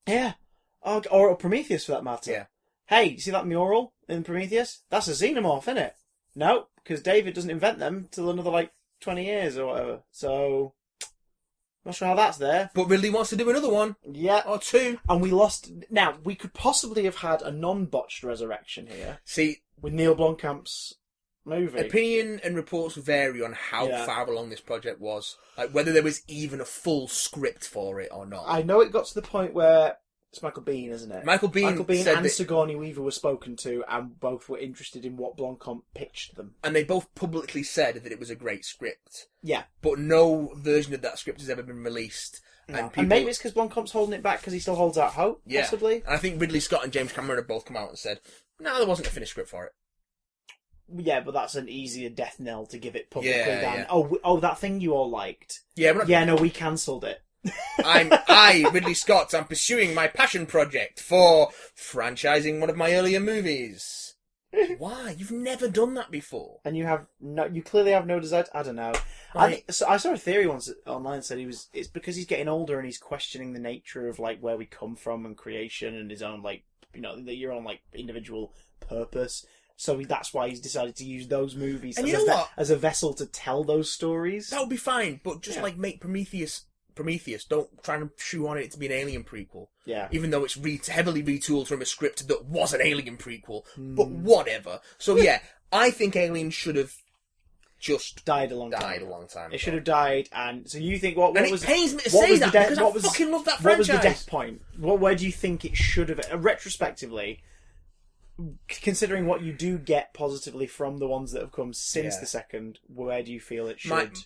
Yeah. Or Prometheus, for that matter. Yeah. Hey, you see that mural in Prometheus? That's a xenomorph, isn't it? No, because David doesn't invent them till another 20 years or whatever. So... not sure how that's there. But Ridley wants to do another one. Yeah. Or two. And we lost... Now, we could possibly have had a non-botched resurrection here. See... with Neil Blomkamp's movie. Opinion and reports vary on how far along this project was. Like, whether there was even a full script for it or not. I know it got to the point where... it's Michael Biehn, isn't it? Michael Biehn said and Sigourney Weaver were spoken to, and both were interested in what Blomkamp pitched them. And they both publicly said that it was a great script. Yeah. But no version of that script has ever been released. No. And maybe it's because Blomkamp's holding it back because he still holds out hope, possibly. And I think Ridley Scott and James Cameron have both come out and said, no, there wasn't a finished script for it. Yeah, but that's an easier death knell to give it publicly than, oh, that thing you all liked. Yeah, no, we cancelled it. Ridley Scott, I'm pursuing my passion project for franchising one of my earlier movies. Why? You've never done that before. And you clearly have no desire I don't know. I saw a theory once online said it's because he's getting older and he's questioning the nature of where we come from and creation and his own your own individual purpose. So that's why he's decided to use those movies as a vessel to tell those stories. That would be fine, but just make Prometheus. Don't try and shoehorn it to be an Alien prequel. Yeah. Even though it's heavily retooled from a script that was an Alien prequel. But whatever. So yeah, I think Alien should have just died a long time ago. It should have died, and so you think what was... it pains me to say that, because I fucking love that franchise. What was the death point? Where do you think it should have... retrospectively, considering what you do get positively from the ones that have come since the second, where do you feel it should...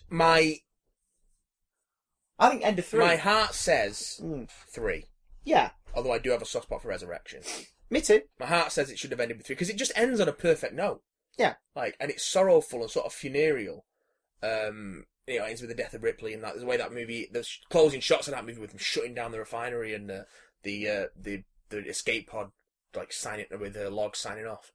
I think end of 3. My heart says 3. Yeah. Although I do have a soft spot for Resurrection. Me too. My heart says it should have ended with 3, because it just ends on a perfect note. Yeah. And it's sorrowful and sort of funereal. It ends with the death of Ripley, and the way that movie, the closing shots of that movie with them shutting down the refinery and the escape pod, signing with logs signing off.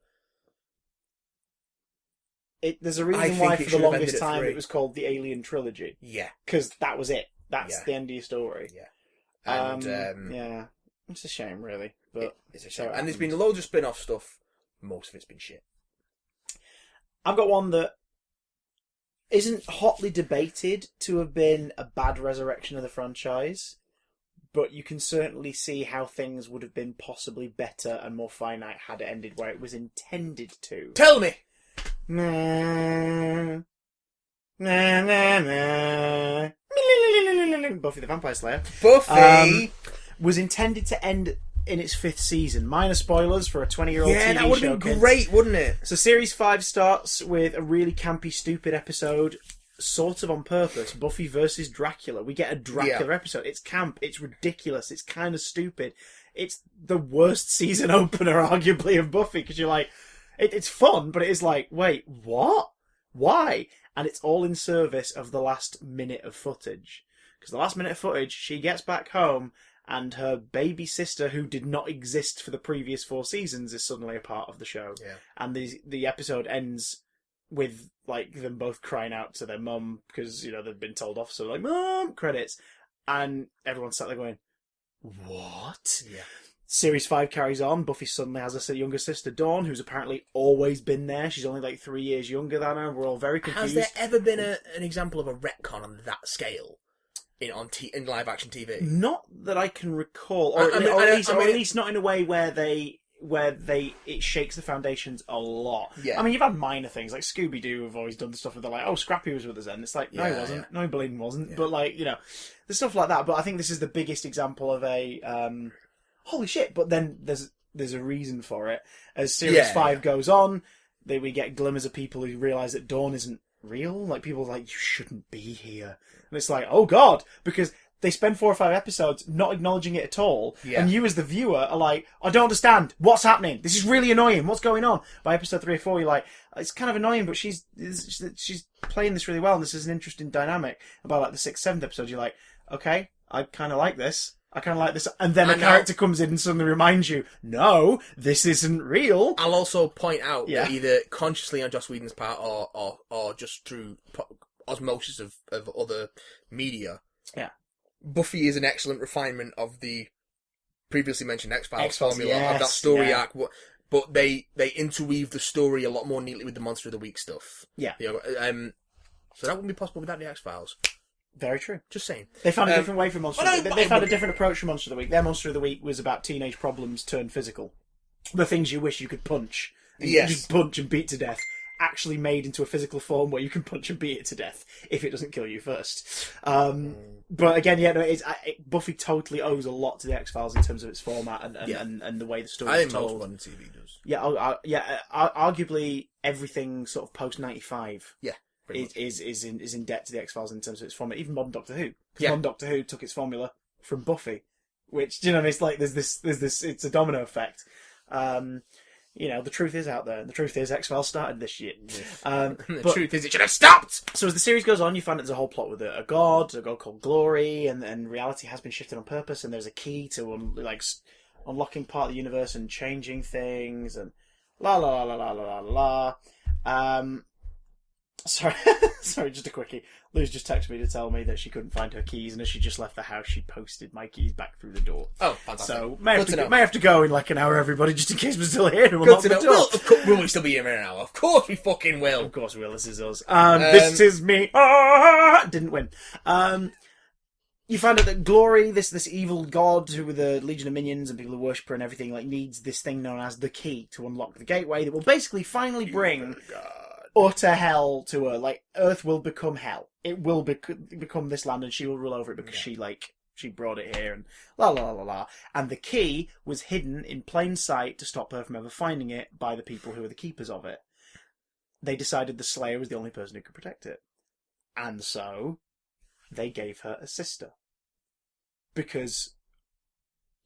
There's a reason why for the longest time it was called the Alien Trilogy. Yeah. Because that was it. That's the end of your story. Yeah. And, it's a shame, really. But it's a shame. And there's been loads of spin-off stuff. Most of it's been shit. I've got one that isn't hotly debated to have been a bad resurrection of the franchise, but you can certainly see how things would have been possibly better and more finite had it ended where it was intended to. Tell me! Buffy the Vampire Slayer. Buffy was intended to end in its 5th season. Minor spoilers for a 20-year-old TV show. Yeah, that would have been great, wouldn't it? So Series 5 starts with a really campy, stupid episode, sort of on purpose. Buffy versus Dracula. We get a Dracula episode. It's camp. It's ridiculous. It's kind of stupid. It's the worst season opener, arguably, of Buffy, because you're like... It's fun, but it is like, wait, what? Why? And it's all in service of the last minute of footage. Because the last minute of footage, she gets back home, and her baby sister, who did not exist for the previous 4 seasons, is suddenly a part of the show. Yeah. And the episode ends with them both crying out to their mum because they've been told off. So Mum, credits, and everyone's sat there going, "What?" Yeah. Series 5 carries on. Buffy suddenly has a younger sister, Dawn, who's apparently always been there. She's only like 3 years younger than her. We're all very confused. Has there ever been an example of a retcon on that scale in live action TV? Not that I can recall, or at least not in a way where it shakes the foundations a lot. Yeah. I mean, you've had minor things like Scooby Doo have always done stuff where they're like, oh, Scrappy was with us then. It's like, no, he wasn't. Yeah. No, he bleeding wasn't. Yeah. But like, there's stuff like that. But I think this is the biggest example of a holy shit. But then there's a reason for it. As Series 5 goes on, we get glimmers of people who realise that Dawn isn't real. Like, people are like, you shouldn't be here. And it's like, oh God, because they spend 4 or 5 episodes not acknowledging it at all. Yeah. And you as the viewer are like, I don't understand. What's happening? This is really annoying. What's going on? By episode 3 or 4, you're like, it's kind of annoying, but she's playing this really well, and this is an interesting dynamic. About like the 6th, 7th episode, you're like, okay, I kind of like this. And then a character comes in and suddenly reminds you, no, this isn't real. I'll also point out that either consciously on Joss Whedon's part or just through osmosis of other media. Yeah. Buffy is an excellent refinement of the previously mentioned X-Files formula of that story arc, but they interweave the story a lot more neatly with the Monster of the Week stuff. Yeah. So that wouldn't be possible without the X-Files. Very true. Just saying. They found a different way for Monster of the Week. They found a different approach for Monster of the Week. Their Monster of the Week was about teenage problems turned physical. The things you wish you could punch. Yes. Just punch and beat to death. Actually made into a physical form where you can punch and beat it to death if it doesn't kill you first. But again, Buffy totally owes a lot to the X-Files in terms of its format and the way the story is told. I think most modern TV does. Arguably everything sort of post 95. Yeah. Is in debt to the X-Files in terms of its format. Even modern Doctor Who. Because modern Doctor Who took its formula from Buffy. Which, it's like, there's this, it's a domino effect. The truth is out there. And the truth is X-Files started this year. The truth is it should have stopped! So as the series goes on, you find that there's a whole plot with a god called Glory, and reality has been shifted on purpose, and there's a key to, unlocking part of the universe and changing things, and la la la la la la la. Sorry, just a quickie. Lou's just texted me to tell me that she couldn't find her keys, and as she just left the house, she posted my keys back through the door. Oh, fantastic. So, may have to go in like an hour, everybody, just in case we're still here. And we'll Will still be here in an hour? Of course we fucking will. Of course we will, this is us. This is me. Didn't win. You find out that Glory, this evil god who with a legion of minions and people who worship her and everything, needs this thing known as the key to unlock the gateway that will basically finally bring utter hell to her. Like, Earth will become hell. It will become this land, and she will rule over it because she brought it here, and la la la la. And the key was hidden in plain sight to stop her from ever finding it by the people who are the keepers of it. They decided the Slayer was the only person who could protect it, and so they gave her a sister. Because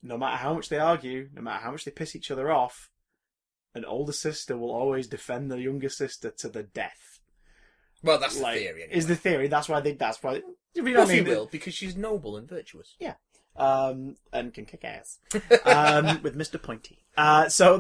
no matter how much they argue, no matter how much they piss each other off, an older sister will always defend the younger sister to the death. Well, that's the theory. Anyway. Is the theory? That's why. You know Buffy will, because she's noble and virtuous. Yeah, and can kick ass. With Mr. Pointy. So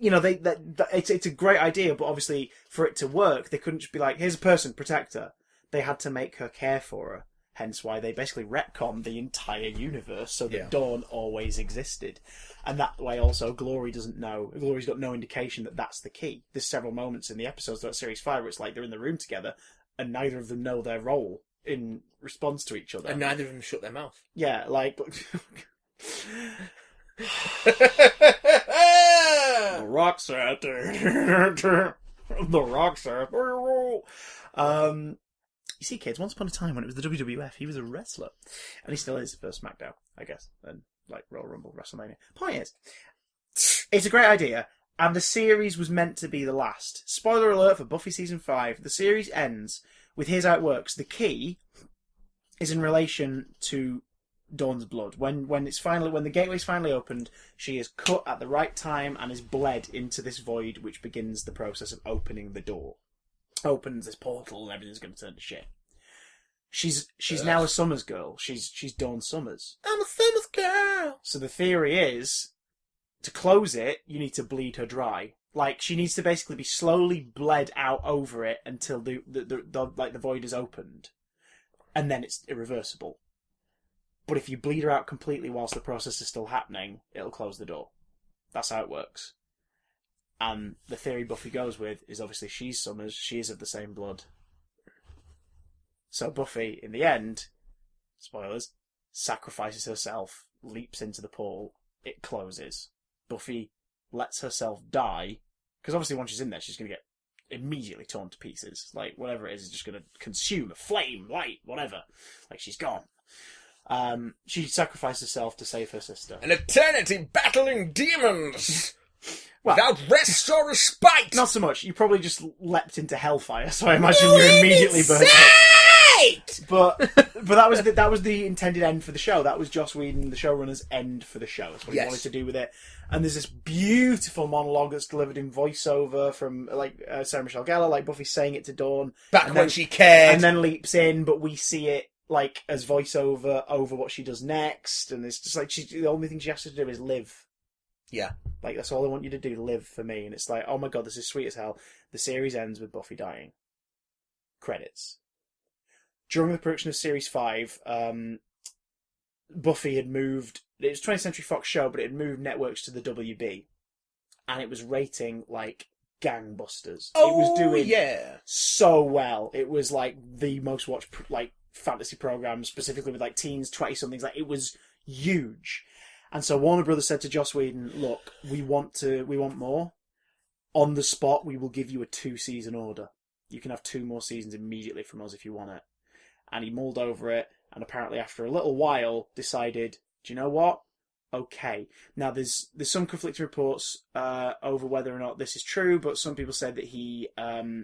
it's a great idea, but obviously for it to work, they couldn't just be like, "Here's a person, protect her." They had to make her care for her. Hence why they basically retconned the entire universe so that Dawn always existed. And that way also Glory's got no indication that that's the key. There's several moments in the episodes of Series 5 where it's like they're in the room together and neither of them know their role in response to each other. And neither of them shut their mouth. Yeah, like... The rock set. The rock set. You see, kids, once upon a time when it was the WWF, he was a wrestler. And he still is for SmackDown, I guess. And, Royal Rumble, WrestleMania. Point is, it's a great idea. And the series was meant to be the last. Spoiler alert for Buffy Season 5. The series ends with, here's how it works. The key is in relation to Dawn's blood. When the gateway's finally opened, she is cut at the right time and is bled into this void, which begins the process of opening the door. Opens this portal and everything's going to turn to shit. She's now a Summers girl. She's Dawn Summers. I'm a Summers girl. So the theory is, to close it, you need to bleed her dry. Like, she needs to basically be slowly bled out over it until the void is opened, and then it's irreversible. But if you bleed her out completely whilst the process is still happening, it'll close the door. That's how it works. And the theory Buffy goes with is obviously she's Summers, she is of the same blood. So Buffy, in the end, spoilers, sacrifices herself, leaps into the pool, it closes. Buffy lets herself die, because obviously once she's in there, she's going to get immediately torn to pieces. Like, whatever it is just going to consume a flame, light, whatever. Like, she's gone. She sacrificed herself to save her sister. An eternity battling demons! Well, without rest or respite! Not so much. You probably just leapt into hellfire, so I imagine you're immediately burned up. But that was the intended end for the show. That was Joss Whedon, the showrunner's end for the show. That's what he wanted to do with it. And there's this beautiful monologue that's delivered in voiceover from Sarah Michelle Gellar, like Buffy saying it to Dawn. Back when she cared. And then leaps in, but we see it like as voiceover over what she does next. And it's just like the only thing she has to do is live. Yeah. Like, that's all I want you to do, live for me. And it's like, oh my god, this is sweet as hell. The series ends with Buffy dying. Credits. During the production of Series 5, Buffy had moved... It was a 20th Century Fox show, but it had moved networks to the WB. And it was rating like gangbusters. It was doing so well. It was like the most watched fantasy program, specifically with like teens, 20-somethings. Like, it was huge. And so Warner Brothers said to Joss Whedon, look, we want more. On the spot, we will give you a 2-season order. You can have 2 more seasons immediately from us if you want it. And he mulled over it, and apparently after a little while decided, do you know what? Okay. Now there's some conflicting reports over whether or not this is true, but some people said that he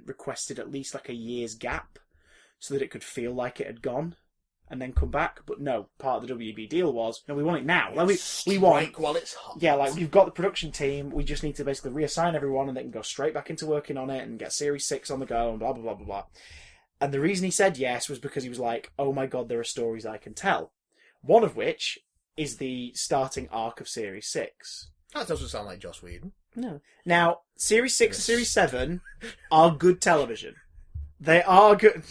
requested at least like a year's gap so that it could feel like it had gone and then come back. But no, part of the WB deal was, no, we want it now. Like, we want while it's hot. Yeah, like, we've got the production team, we just need to basically reassign everyone and they can go straight back into working on it and get Series 6 on the go and blah, blah, blah, blah, blah. And the reason he said yes was because he was like, oh my god, there are stories I can tell. One of which is the starting arc of Series 6. That doesn't sound like Joss Whedon. No. Now, Series 6 and Series 7 are good television. They are good...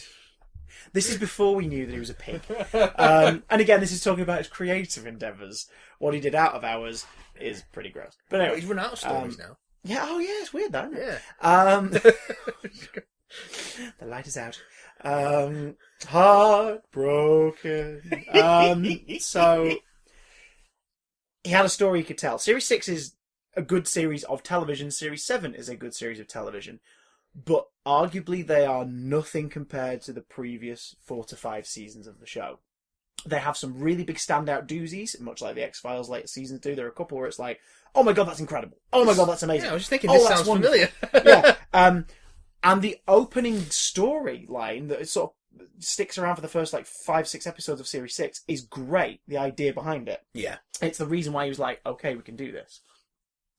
This is before we knew that he was a pig. And again, this is talking about his creative endeavours. What he did out of hours is pretty gross. But anyway, he's run out of stories now. Yeah, oh yeah, it's weird, that, isn't it? Yeah. The light is out. Heartbroken. So, he had a story he could tell. Series 6 is a good series of television. Series 7 is a good series of television. But arguably they are nothing compared to the previous 4 to 5 seasons of the show. They have some really big standout doozies, much like the X-Files later seasons do. There are a couple where it's like, oh my god, that's incredible. Oh my god, that's amazing. Yeah, I was just thinking, this sounds familiar. Yeah. And the opening storyline that sort of sticks around for the first 5-6 episodes of Series 6 is great. The idea behind it. Yeah. It's the reason why he was like, okay, we can do this.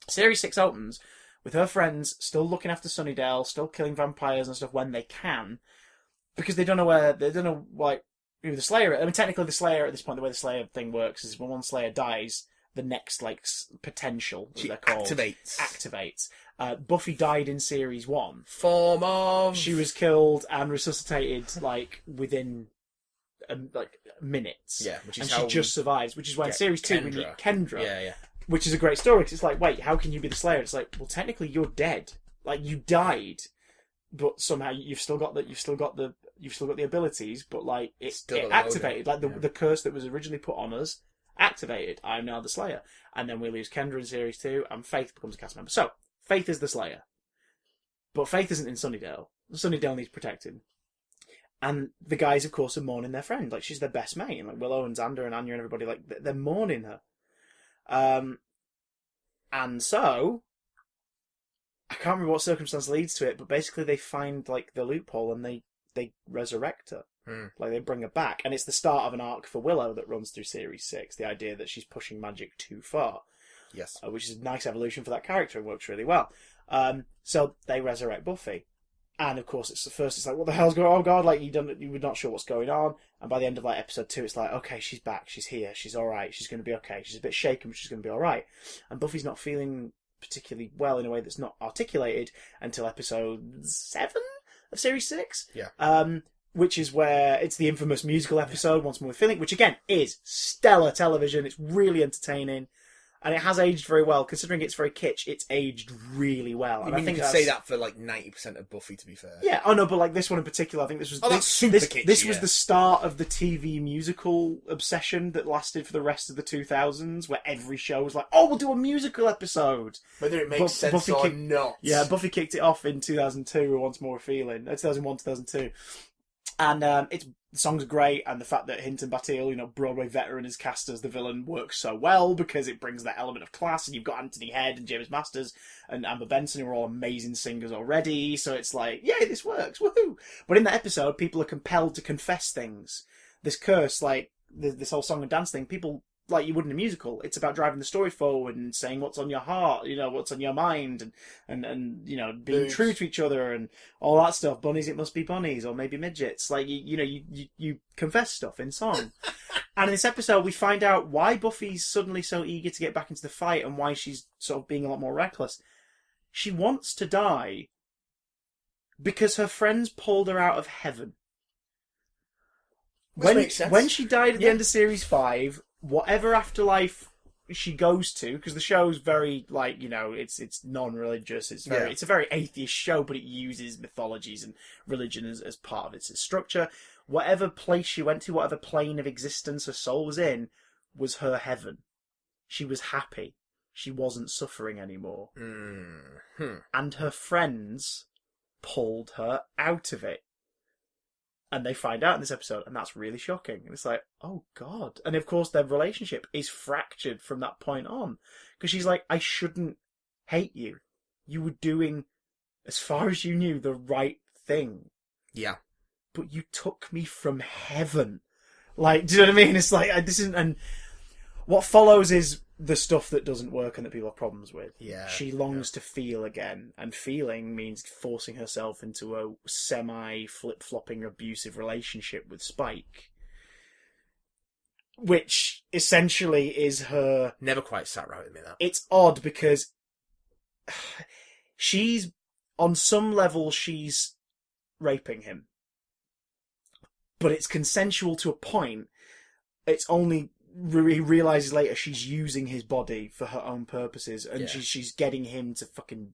Series 6 opens with her friends still looking after Sunnydale, still killing vampires and stuff when they can, because they don't know who the Slayer is. I mean, technically the Slayer at this point, the way the Slayer thing works is when one Slayer dies, the next potential, as they're called, activates. Buffy died in Series 1. Form of... She was killed and resuscitated within minutes. Yeah, which is and how she just survives, which is why in Series 2 we meet Kendra. Yeah. Which is a great story, because it's like, wait, how can you be the Slayer? It's like, well, technically you're dead. Like, you died, but somehow you've still got the abilities, but it activated. The curse that was originally put on us activated. I'm now the Slayer. And then we lose Kendra in Series 2, and Faith becomes a cast member. So, Faith is the Slayer. But Faith isn't in Sunnydale. Sunnydale needs protecting. And the guys, of course, are mourning their friend. Like, she's their best mate. And Willow and Xander and Anya and everybody, they're mourning her. And so, I can't remember what circumstance leads to it, but basically they find the loophole and they resurrect her. They bring her back, and it's the start of an arc for Willow that runs through Series 6. The idea that she's pushing magic too far. Yes. Which is a nice evolution for that character and works really well. So they resurrect Buffy. And of course, it's like, what the hell's going on? Oh god, you were not sure what's going on. And by the end of episode 2, it's like, okay, she's back, she's here, she's alright, she's going to be okay. She's a bit shaken, but she's going to be alright. And Buffy's not feeling particularly well in a way that's not articulated until episode 7 of Series 6. Yeah. which is where it's the infamous musical episode, Once More with Feeling, which again is stellar television. It's really entertaining. And it has aged very well, considering it's very kitsch. It's aged really well. I think you can say that for like 90% of Buffy, to be fair. Yeah, oh no, but like this one in particular, I think this was that's super kitschy. This was the start of the TV musical obsession that lasted for the rest of the 2000s, where every show was like, "Oh, we'll do a musical episode." Whether it makes sense Buffy or not. Yeah, Buffy kicked it off in 2002 with Once More with Feeling. 2001, 2002, and the songs are great, and the fact that Hinton Batile, Broadway veteran, is cast as the villain works so well because it brings that element of class, and you've got Anthony Head and James Masters and Amber Benson, who are all amazing singers already, so it's like, yay, this works, woohoo! But in that episode, people are compelled to confess things. This curse, like, this whole song and dance thing, people, like you would in a musical, it's about driving the story forward and saying what's on your heart, what's on your mind, and being true to each other and all that stuff. Bunnies, it must be bunnies, or maybe midgets. Like, you confess stuff in song. And in this episode, we find out why Buffy's suddenly so eager to get back into the fight and why she's sort of being a lot more reckless. She wants to die because her friends pulled her out of heaven. Makes sense. When she died at the end of Series 5, whatever afterlife she goes to, because the show's very, like, it's non-religious, it's a very atheist show, but it uses mythologies and religion as part of its structure. Whatever place she went to, whatever plane of existence her soul was in, was her heaven. She was happy. She wasn't suffering anymore. Mm-hmm. And her friends pulled her out of it. And they find out in this episode, and that's really shocking. And it's like, oh God. And of course, their relationship is fractured from that point on. Because she's like, I shouldn't hate you. You were doing, as far as you knew, the right thing. Yeah. But you took me from heaven. Like, do you know what I mean? It's like, this isn't, and what follows is the stuff that doesn't work and that people have problems with. Yeah. She longs to feel again, and feeling means forcing herself into a semi-flip-flopping abusive relationship with Spike. Which essentially is her... Never quite sat right with me, that. It's odd because she's, on some level, she's raping him. But it's consensual to a point. It's only... He realizes later she's using his body for her own purposes, and she's getting him to fucking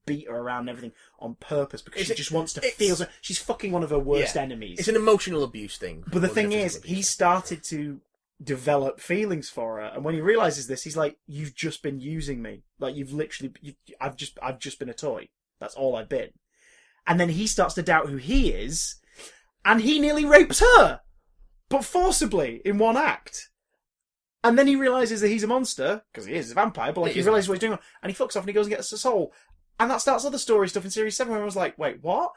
beat her around and everything on purpose because she just wants to feel. She's fucking one of her worst enemies. It's an emotional abuse thing. But the thing is, he started to develop feelings for her, and when he realizes this, he's like, "You've just been using me. Like you've literally, I've just been a toy. That's all I've been." And then he starts to doubt who he is, and he nearly rapes her, but forcibly in one act. And then he realises that he's a monster, because he is a vampire, but he realises what he's doing, and he fucks off and he goes and gets a soul. And that starts other story stuff in Series 7 where I was like, wait, what?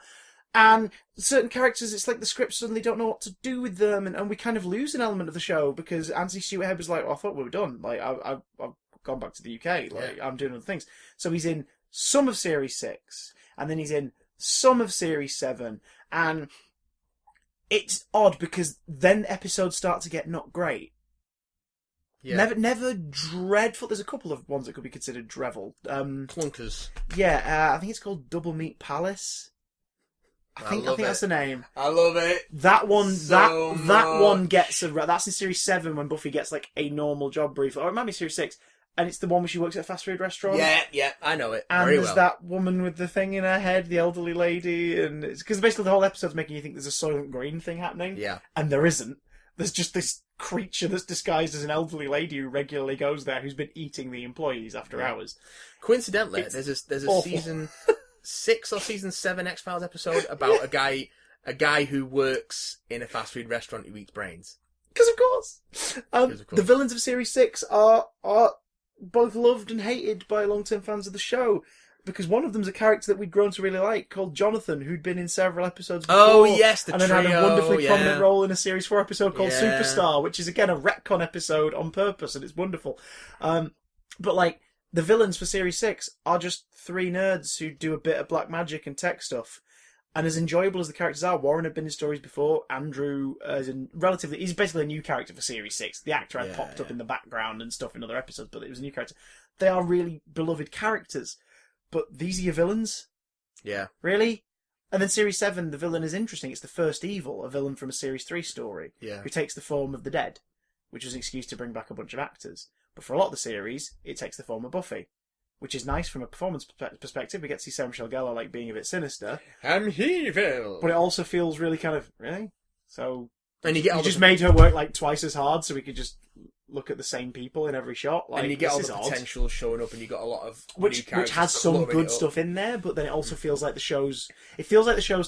And certain characters, it's like the script suddenly don't know what to do with them, and we kind of lose an element of the show, because Anthony Stewart Head was like, I thought we were done. Like, I've gone back to the UK. Like, I'm doing other things. So he's in some of Series 6, and then he's in some of Series 7, and it's odd, because then episodes start to get not great. Yeah. Never dreadful. There's a couple of ones that could be considered dreadful. Clunkers. Yeah, I think it's called Double Meat Palace. I think that's the name. I love it. That one. That one gets that's in Series 7 when Buffy gets like a normal job brief, or it might be Series 6, and it's the one where she works at a fast food restaurant. Yeah, I know it. And very there's well. that woman with the thing in her head, the elderly lady, and it's because basically the whole episode's making you think there's a Soylent Green thing happening. Yeah, and there isn't. There's just this creature that's disguised as an elderly lady who regularly goes there, who's been eating the employees after hours. Coincidentally, there's a season 6 or season 7 X-Files episode about a guy who works in a fast food restaurant who eats brains. Because of course. The villains of Series 6 are both loved and hated by long-term fans of the show. Because one of them's a character that we'd grown to really like, called Jonathan, who'd been in several episodes before. Oh, yes, the and trio. And then had a wonderfully prominent role in a Series 4 episode called Superstar, which is, again, a retcon episode on purpose, and it's wonderful. But, like, the villains for Series 6 are just 3 nerds who do a bit of black magic and tech stuff. And as enjoyable as the characters are, Warren had been in stories before. Andrew he's basically a new character for Series 6. The actor had popped up in the background and stuff in other episodes, but it was a new character. They are really beloved characters. But these are your villains? Yeah. Really? And then Series 7, the villain is interesting. It's the first evil, a villain from a Series 3 story, who takes the form of the dead, which was an excuse to bring back a bunch of actors. But for a lot of the series, it takes the form of Buffy, which is nice from a performance perspective. We get to see Sarah Michelle Gellar like being a bit sinister. I'm evil! But it also feels really kind of, really? So, and you just made her work like twice as hard so we could just look at the same people in every shot. Like, and you get all the potential showing up, and you got a lot of which has some good stuff in there, but then it also feels like the show's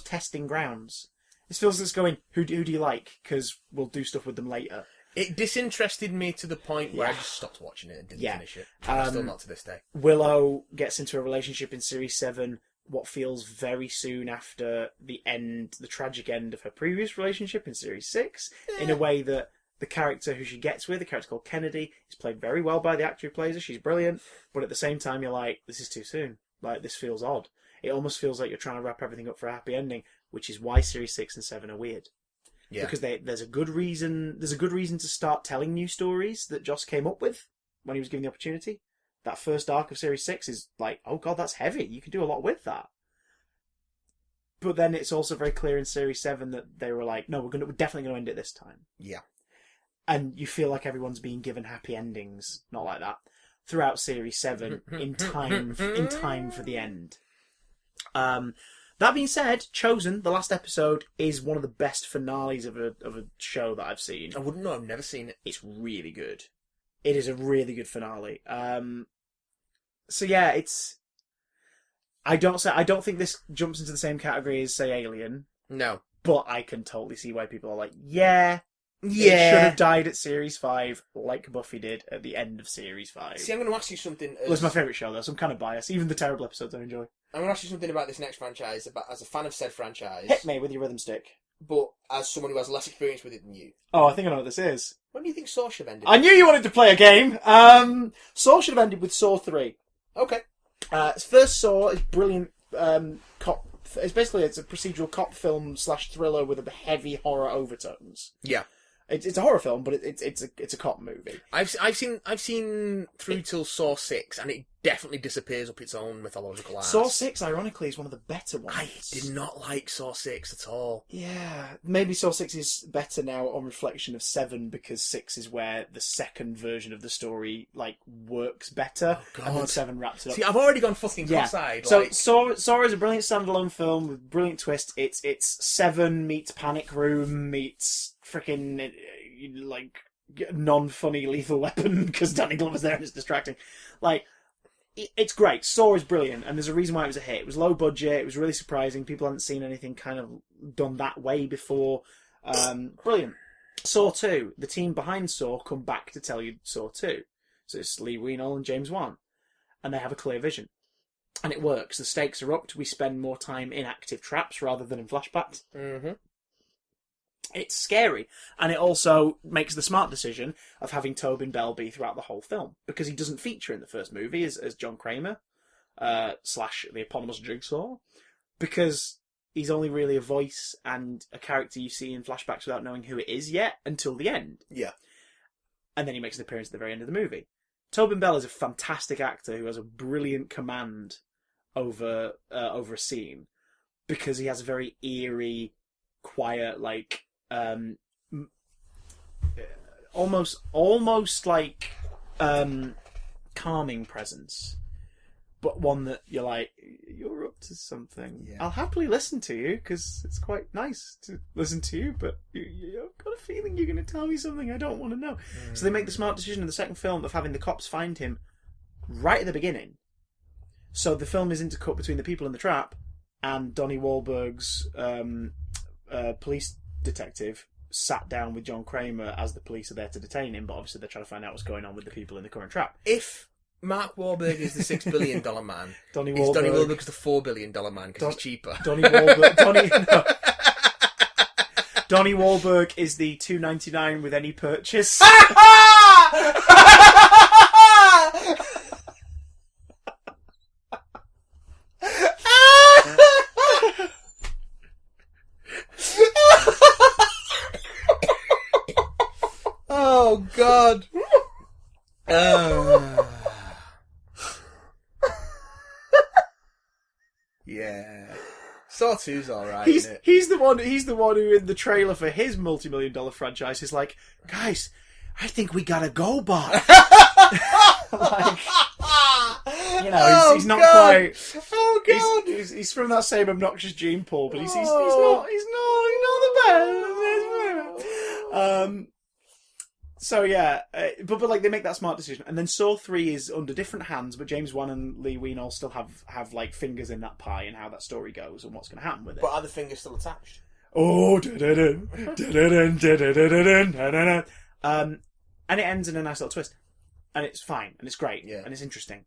testing grounds. It feels like it's going, who do you like? Because we'll do stuff with them later. It disinterested me to the point where I just stopped watching it and didn't finish it. And still not to this day. Willow gets into a relationship in Series 7, what feels very soon after the tragic end of her previous relationship in Series 6, in a way that the character who she gets with, the character called Kennedy, is played very well by the actor who plays her. She's brilliant, but at the same time, you're like, this is too soon. Like, this feels odd. It almost feels like you're trying to wrap everything up for a happy ending, which is why Series 6 and 7 are weird. Yeah. Because there's a good reason to start telling new stories that Joss came up with when he was given the opportunity. That first arc of Series 6 is like, oh god, that's heavy. You can do a lot with that. But then it's also very clear in Series 7 that they were like, no, we're definitely going to end it this time. Yeah. And you feel like everyone's being given happy endings, not like that, throughout Series 7 in time for the end. That being said, Chosen, the last episode, is one of the best finales of a show that I've seen. I wouldn't know, I've never seen it. It's really good. It is a really good finale. So yeah, I don't think this jumps into the same category as, say, Alien. No. But I can totally see why people are like, yeah. It should have died at Series 5, like Buffy did at the end of Series 5. See, I'm going to ask you something. Well, it's my favourite show, though, so I'm kind of biased. Even the terrible episodes I enjoy. I'm going to ask you something about this next franchise, as a fan of said franchise. Hit me with your rhythm stick. But as someone who has less experience with it than you. Oh, I think I know what this is. When do you think Saw should have ended? I knew you wanted to play a game! Saw should have ended with Saw 3. Okay. First Saw is brilliant cop... It's a procedural cop film / thriller with a heavy horror overtones. Yeah. It's a horror film, but it's a cop movie. I've seen through till Saw 6, and it definitely disappears up its own mythological arcs. Saw 6, ironically, is one of the better ones. I did not like Saw 6 at all. Yeah, maybe Saw 6 is better now on reflection of 7, because 6 is where the second version of the story works better, and then 7 wraps it up. See, I've already gone fucking cross-eyed. So Saw is a brilliant standalone film with brilliant twist. It's 7 meets Panic Room meets freaking non-funny Lethal Weapon because Danny Glover's there and it's distracting. It's great. Saw is brilliant, and there's a reason why it was a hit. It was low budget. It was really surprising. People hadn't seen anything kind of done that way before. Brilliant. Saw 2. The team behind Saw come back to tell you Saw 2. So it's Lee Wienel and James Wan, and they have a clear vision. And it works. The stakes are upped. We spend more time in active traps rather than in flashbacks. Mm-hmm. It's scary, and it also makes the smart decision of having Tobin Bell be throughout the whole film, because he doesn't feature in the first movie as John Kramer / the eponymous Jigsaw, because he's only really a voice and a character you see in flashbacks without knowing who it is yet until the end. Yeah. And then he makes an appearance at the very end of the movie. Tobin Bell is a fantastic actor who has a brilliant command over a scene, because he has a very eerie, quiet, almost calming presence, but one that you're like, you're up to something. Yeah. I'll happily listen to you because it's quite nice to listen to you, but I've got a feeling you're going to tell me something I don't want to know. So they make the smart decision in the second film of having the cops find him right at the beginning. So the film is intercut between the people in the trap and Donnie Wahlberg's police detective sat down with John Kramer as the police are there to detain him, but obviously they're trying to find out what's going on with the people in the current trap. If Mark Wahlberg is the $6 billion man, Donnie Wahlberg's the $4 billion man because he's cheaper. Donnie Wahlberg is the $2.99 with any purchase. Oh God! Yeah. Saw 2's alright, isn't it? He's the one who in the trailer for his multi-million-dollar franchise is like, guys, I think we gotta go, Bob. Like, you know, he's not quite. Oh God! He's from that same obnoxious gene pool, but he's not the best. So yeah, but like they make that smart decision, and then Saw 3 is under different hands, but James Wan and Lee Wein still have like fingers in that pie and how that story goes and what's going to happen with it. But are the fingers still attached? Oh, and it ends in a nice little twist, and it's fine and it's great, and it's interesting.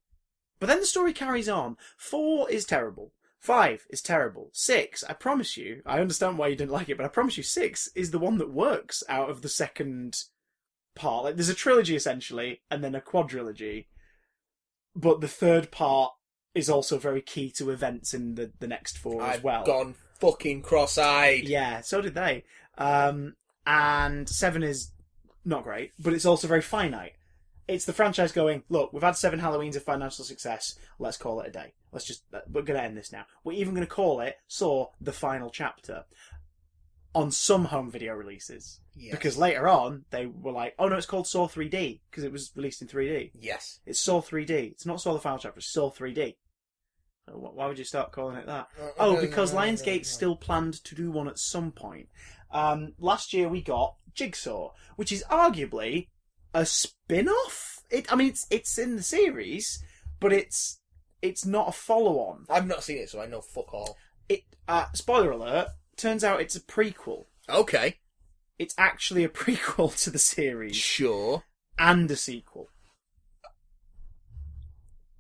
But then the story carries on. 4 is terrible. 5 is terrible. 6, I promise you, I understand why you didn't like it, but I promise you 6 is the one that works out of the second part. Like, there's a trilogy essentially, and then a quadrilogy, but the third part is also very key to events in the next 4 as well. I've gone fucking cross-eyed. Yeah, so did they. And 7 is not great, but it's also very finite. It's the franchise going, look, we've had 7 Halloweens of financial success, let's call it a day. We're going to end this now. We're even going to call it Saw the Final Chapter on some home video releases. Yes. Because later on, they were like, oh no, it's called Saw 3D, because it was released in 3D. Yes. It's Saw 3D. It's not Saw the Final Chapter, it's Saw 3D. Why would you start calling it that? Because Lionsgate still planned to do one at some point. Last year we got Jigsaw, which is arguably a spin-off. It's in the series, but it's not a follow-on. I've not seen it, so I know fuck all. Spoiler alert, turns out it's a prequel. Okay. It's actually a prequel to the series. Sure. And a sequel.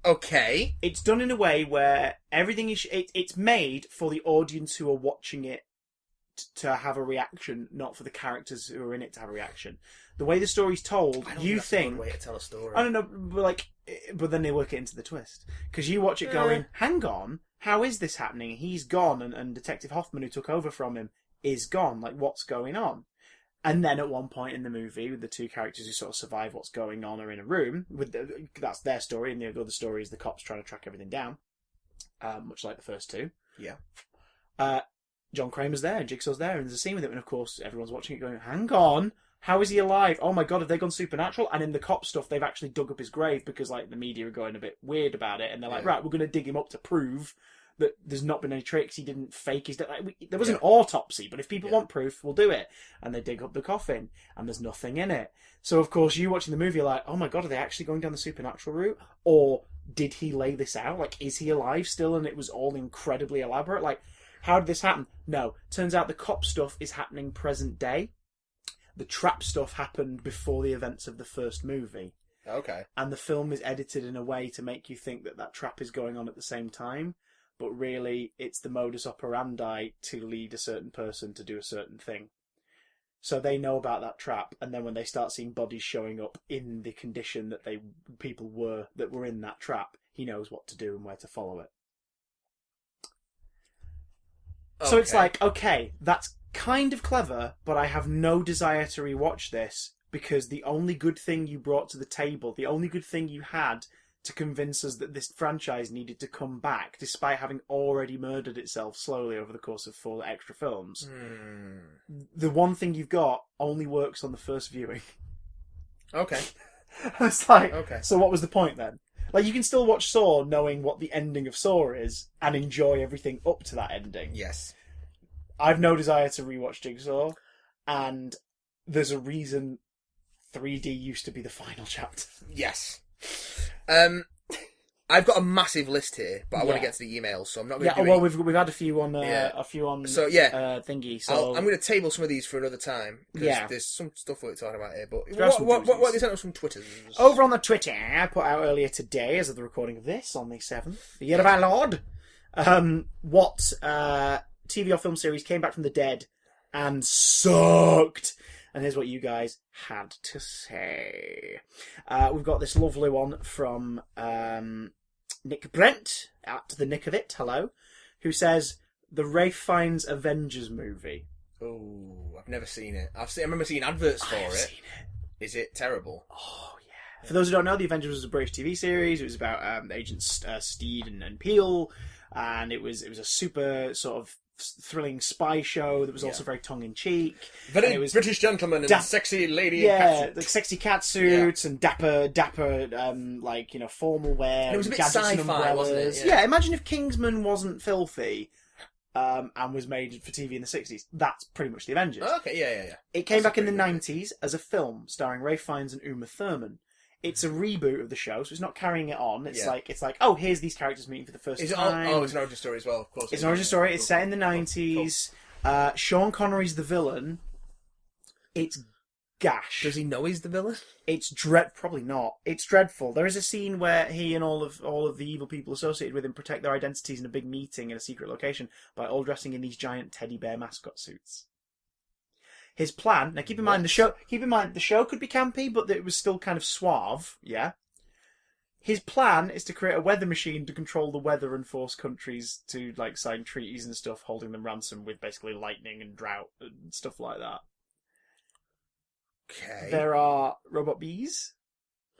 Okay. It's done in a way where everything is... It's made for the audience who are watching it to have a reaction, not for the characters who are in it to have a reaction. The way the story's told, you think... That's a good way to tell a story. I don't know, but then they work it into the twist. Because you watch it going, hang on, how is this happening? He's gone, and Detective Hoffman, who took over from him, is gone. Like, what's going on? And then at one point in the movie, with the two characters who sort of survive what's going on are in a room, that's their story, and the other story is the cops trying to track everything down, much like the first two. Yeah. John Kramer's there, and Jigsaw's there, and there's a scene with him, and of course everyone's watching it going, hang on, how is he alive? Oh my god, have they gone supernatural? And in the cop stuff, they've actually dug up his grave, because like the media are going a bit weird about it, and they're like, right, we're going to dig him up to prove that there's not been any tricks, he didn't fake his death. There was an autopsy, but if people want proof, we'll do it. And they dig up the coffin, and there's nothing in it. So of course, you watching the movie are like, oh my god, are they actually going down the supernatural route? Or did he lay this out? Like, is he alive still, and it was all incredibly elaborate? Like, how did this happen? No. Turns out the cop stuff is happening present day. The trap stuff happened before the events of the first movie. Okay. And the film is edited in a way to make you think that trap is going on at the same time. But really, it's the modus operandi to lead a certain person to do a certain thing. So they know about that trap, and then when they start seeing bodies showing up in the condition that people were in that trap, he knows what to do and where to follow it. So it's like, okay, that's kind of clever, but I have no desire to rewatch this, because the only good thing you brought to the table, the only good thing you had to convince us that this franchise needed to come back, despite having already murdered itself slowly over the course of 4 extra films. The one thing you've got only works on the first viewing. Okay. It's like, so what was the point then? Like, you can still watch Saw knowing what the ending of Saw is and enjoy everything up to that ending. Yes. I've no desire to rewatch Jigsaw, and there's a reason 3D used to be the final chapter. Yes. I've got a massive list here, but I want to get to the emails, so I'm not going to. Well, we've had a few on thingy. So I'm going to table some of these for another time. There's some stuff we're talking about here. But what have they sent us from Twitter? Over on the Twitter, I put out earlier today, as of the recording of this, on the 7th, the year of our Lord, what TV or film series came back from the dead and sucked. And here's what you guys had to say. We've got this lovely one from Nick Brent, at the Nick of It, hello, who says, the Ralph Fiennes Avengers movie. Oh, I've never seen it. I remember seeing adverts for it. Seen it. Is it terrible? Oh, yeah. For those who don't know, The Avengers was a British TV series. It was about Agents Steed and Peel, and it was a super sort of thrilling spy show that was also very tongue-in-cheek. Very British gentleman and sexy lady in catsuit. The sexy catsuits and dapper, like, you know, formal wear. And it was a bit sci-fi, wasn't it? Yeah, imagine if Kingsman wasn't filthy and was made for TV in the 60s. That's pretty much the Avengers. Oh, okay, yeah. It came back in the 90s as a film starring Ralph Fiennes and Uma Thurman. It's a reboot of the show, so it's not carrying it on. It's like, oh, here's these characters meeting for the first time. It's an origin story as well, of course. It's an origin story. It's set in the 90s. Cool. Sean Connery's the villain. It's gash. Does he know he's the villain? It's probably not. It's dreadful. There is a scene where he and all of the evil people associated with him protect their identities in a big meeting in a secret location by all dressing in these giant teddy bear mascot suits. His plan, now keep in mind the show could be campy, but it was still kind of suave, yeah? His plan is to create a weather machine to control the weather and force countries to, like, sign treaties and stuff, holding them ransom with basically lightning and drought and stuff like that. Okay. There are robot bees,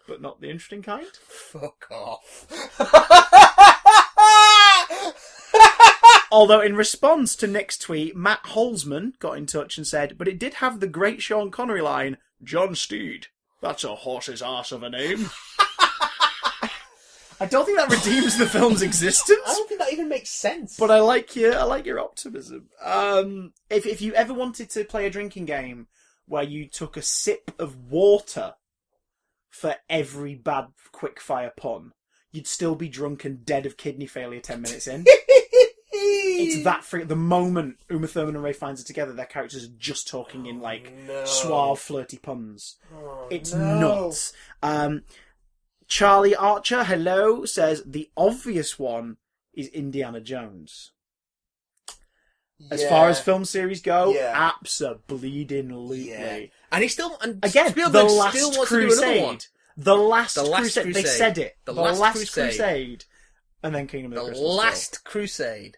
but not the interesting kind. Fuck off. Although in response to Nick's tweet, Matt Holzman got in touch and said, but it did have the great Sean Connery line, John Steed, that's a horse's arse of a name. I don't think that redeems the film's existence. I don't think that even makes sense. But I like your optimism. If you ever wanted to play a drinking game where you took a sip of water for every bad quickfire pun, you'd still be drunk and dead of kidney failure 10 minutes in. It's that the moment Uma Thurman and Ralph Fiennes are together, their characters are just talking in suave, flirty puns. It's nuts. Charlie Archer, hello, says the obvious one is Indiana Jones. As far as film series go, abso-bleeding-lutely. Yeah. And he's still... And again, Spielberg The Last still wants Crusade. To do another one. The Last Crusade. They said it. The Last Crusade. And then Kingdom of the Crystal Skull. The Last Crusade.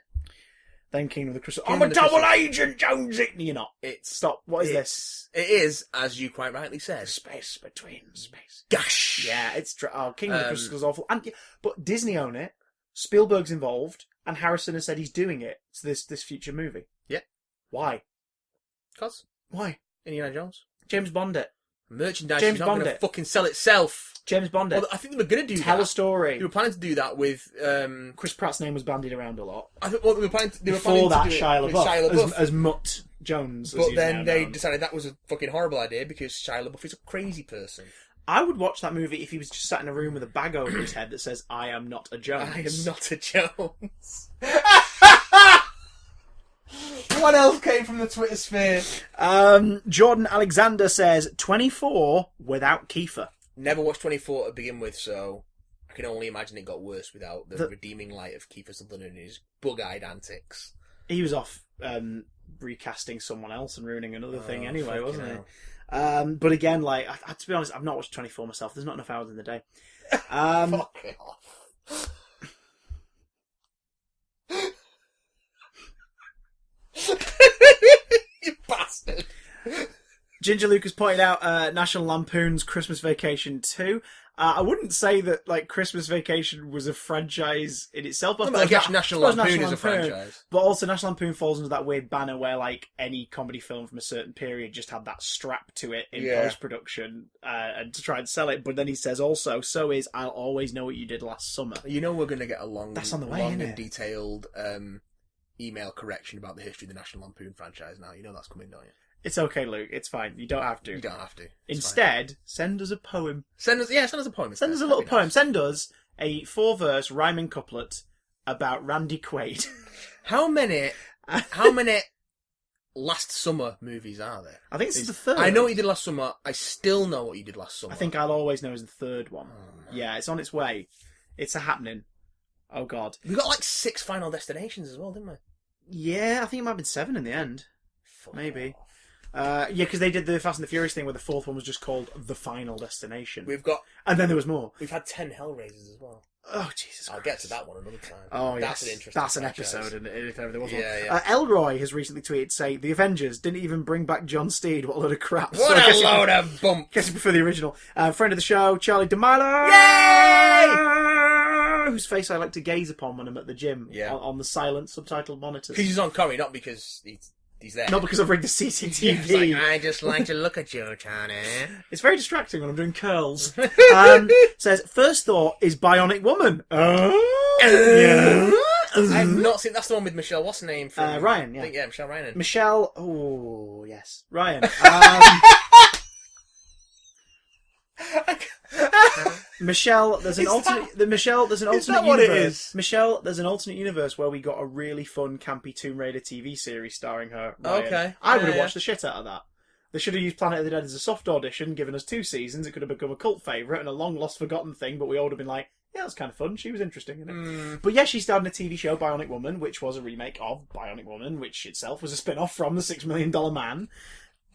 Then Kingdom of the Crystal. I'm a double agent, Jonesy! You're not. Stop. What is this? It is, as you quite rightly said. Space between space. Gosh! Yeah, it's... Kingdom of the Crystal Skull's awful. But Disney own it. Spielberg's involved. And Harrison has said he's doing it. So this future movie. Yeah. Why? Because? Why? Indiana Jones. James Bond it. Merchandise is not going to fucking sell itself. James Bond it. Well, I think they were going to do Tell a story. They were planning to do that with... Chris Pratt's name was bandied around a lot. I think they were planning to Before that, do Shia it with Shia LaBeouf. as Mutt Jones. But then they decided that was a fucking horrible idea because Shia LaBeouf is a crazy person. I would watch that movie if he was just sat in a room with a bag over his head that says, I am not a Jones. I am not a Jones. What else came from the Twitter sphere? Jordan Alexander says 24 without Kiefer. Never watched 24 to begin with, so I can only imagine it got worse without the redeeming light of Kiefer Sutherland and his bug-eyed antics. He was off recasting someone else and ruining another thing anyway, wasn't he? But again, like, to be honest, I've not watched 24 myself. There's not enough hours in the day. Fuck it off. You bastard. Ginger Lucas pointed out National Lampoon's Christmas Vacation 2. I wouldn't say that like Christmas Vacation was a franchise in itself. But I guess National Lampoon is a franchise. But also National Lampoon falls into that weird banner where like any comedy film from a certain period just had that strap to it in post-production and to try and sell it. But then he says also, so is I'll Always Know What You Did Last Summer. You know we're going to get a long way, and detailed email correction about the history of the National Lampoon franchise now. You know that's coming, don't you? It's okay, Luke. It's fine. You don't have to. You don't have to. Instead, send us a poem. Send us a poem. Send us a little poem. Send us a 4-verse rhyming couplet about Randy Quaid. How many Last Summer movies are there? I think this is the third. I know what you did last summer. I still know what you did last summer. I think I'll Always Know is the third one. Yeah, it's on its way. It's a happening. Oh, God. We got like 6 Final Destinations as well, didn't we? Yeah, I think it might have been 7 in the end. Maybe. Yeah, because they did the Fast and the Furious thing where the 4th one was just called The Final Destination. And then there was more. We've had 10 Hellraisers as well. Oh, Jesus Christ. I'll get to that one another time. Oh, that's yes. an interesting That's an franchise. episode, if ever there was one. Yeah. Elroy has recently tweeted, say, the Avengers didn't even bring back John Steed. What a load of crap. What a load of bump. Guess you prefer the original. Friend of the show, Charlie DeMilo. Yay! whose face I like to gaze upon when I'm at the gym on the silent subtitled monitors. Because he's on Corrie, not because he's there. Not because I've rigged the CCTV. I just like to look at you, Johnny. It's very distracting when I'm doing curls. Says, first thought is Bionic Woman. Yeah. I've not seen... That's the one with Michelle... What's her name? From, Ryan, yeah. I think, yeah, Michelle Ryan. Michelle... Oh, yes. Ryan. Michelle, there's an alternate... Michelle, there's an alternate universe. It is? Michelle, there's an alternate universe where we got a really fun, campy Tomb Raider TV series starring her. Ryan. Okay. I would have watched the shit out of that. They should have used Planet of the Dead as a soft audition, given us 2 seasons. It could have become a cult favourite and a long-lost forgotten thing, but we all would have been like, yeah, that's kind of fun. She was interesting in it. But yeah, she starred in a TV show, Bionic Woman, which was a remake of Bionic Woman, which itself was a spin-off from The $6 Million Man,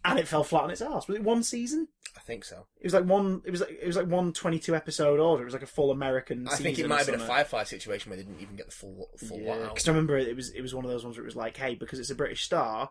and it fell flat on its arse. Was it 1 season? I think so. It was like one 22 episode order. It was like a full American season. I think it might have been a Firefly situation where they didn't even get the full lot out. Because I remember it was one of those ones where it was like, hey, because it's a British star,